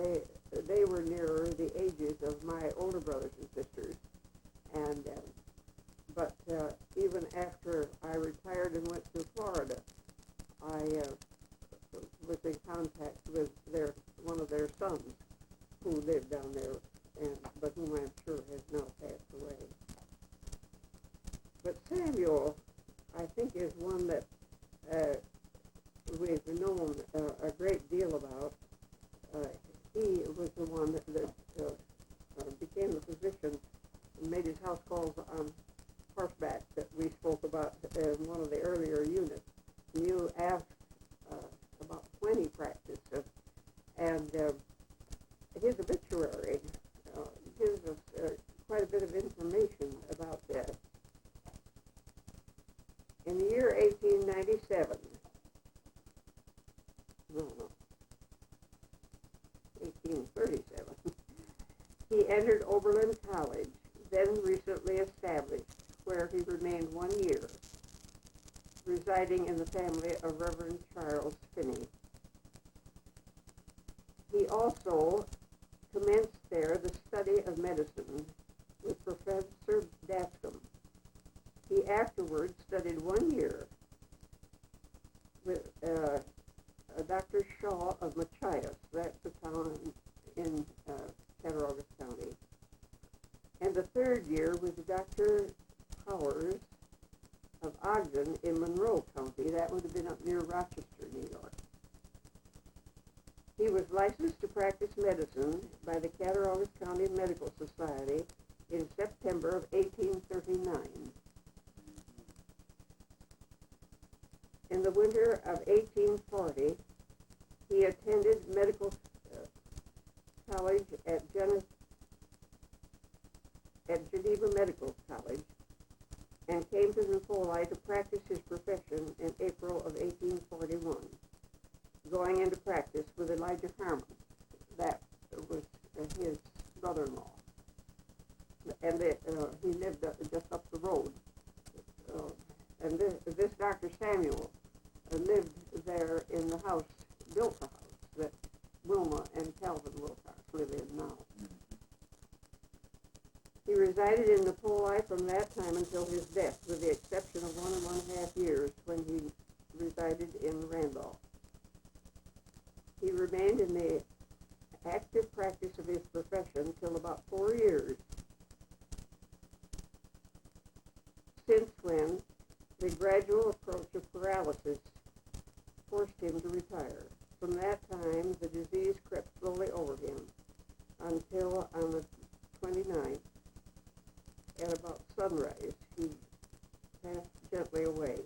A: they were nearer the ages of my older brothers and sisters. And but even after I retired and went to Florida, I was in contact with one of their sons who lived down there, but whom I'm sure has now passed away. But Samuel, I think, is one that we've known a great deal about. He was the one that became the physician and made his house calls on horseback that we spoke about in one of the earlier units. And you asked about when he practiced, and his obituary gives us quite a bit of information about that. In the year 1897, 1837, he entered Oberlin College, then recently established, where he remained 1 year, residing in the family of Reverend Charles Finney. He also commenced there the study of medicine with Professor Dascom. He afterwards studied 1 year with Dr. Shaw of Machias, that's a town in Cattaraugus County, and the 3rd year with Dr. Powers of Ogden in Monroe County. That would have been up near Rochester, New York. He was licensed to practice medicine by the Cattaraugus County Medical Society in September of 1839. In the winter of 1840, he attended medical college at Geneva Medical College and came to Napoli to practice his profession in April of 1841, going into practice with Elijah Harmon. That was his brother-in-law. And he lived just up the road. And this Dr. Samuel lived there in the house, built the house that Wilma and Calvin Wilcox live in now. He resided in Napoli from that time until his death, with the exception of 1.5 years when he resided in Randolph. He remained in the active practice of his profession till about 4 years, since when the gradual approach of paralysis forced him to retire. From that time, the disease crept slowly over him until on the 29th, at about sunrise, he passed gently away.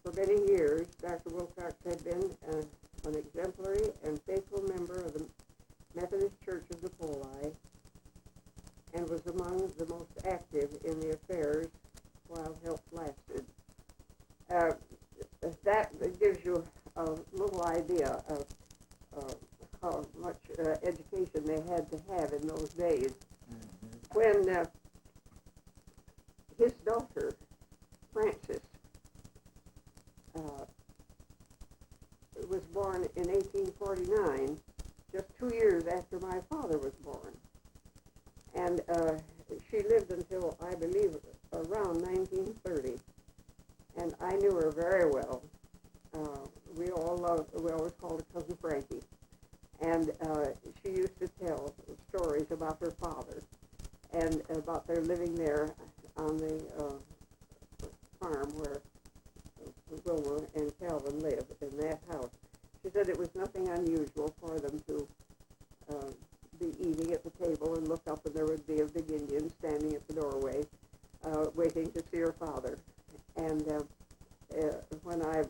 A: For many years, Dr. Wilcox had been an exemplary and faithful member of the Methodist Church of Napoli and was among the most active in the affairs while health lasted. That gives you a little idea of how much education they had to have in those days. When his daughter, Frances, was born in 1849, just 2 years after my father was born. And she lived until, I believe, around 1930. And I knew her very well. We always called her Cousin Frankie. And she used to tell stories about her father and about their living there on the farm where Wilma and Calvin lived, in that house. She said it was nothing unusual for them to be eating at the table and look up, and there would be a big Indian standing at the doorway waiting to see her father. And when I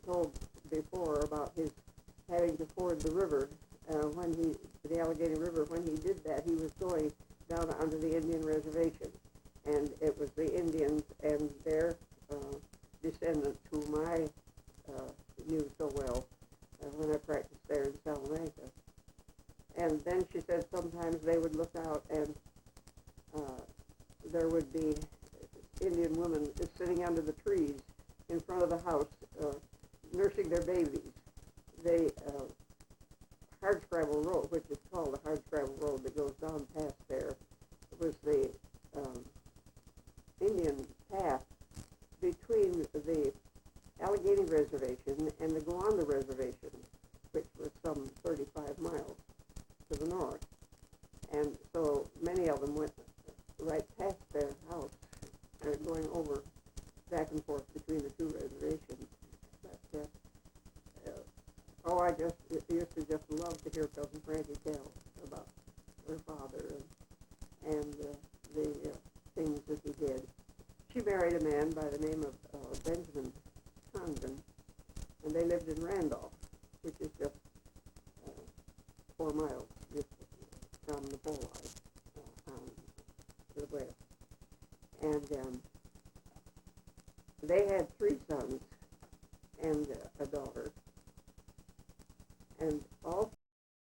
A: told before about his having to ford the river, the Allegheny River, when he did that, he was going down onto the Indian reservation. And it was the Indians and their descendants whom I knew so well when I practiced there in Salamanca. And then she said sometimes they would look out and there would be Indian women sitting under the trees in front of the house nursing their babies. The Hardscrabble Road, which is called the Hardscrabble Road that goes down past there, was the Indian path between the Allegheny Reservation and the Gowanda Reservation, which was some 35 miles to the north. And so many of them went right past their house, going over back and forth between the two reservations. But, I just used to just love to hear Cousin Frankie tell about her father and the things that he did. She married a man by the name of Benjamin Condon, and they lived in Randolph, which is just 4 miles from the Napoli to the west. And they had 3 sons and a daughter. And all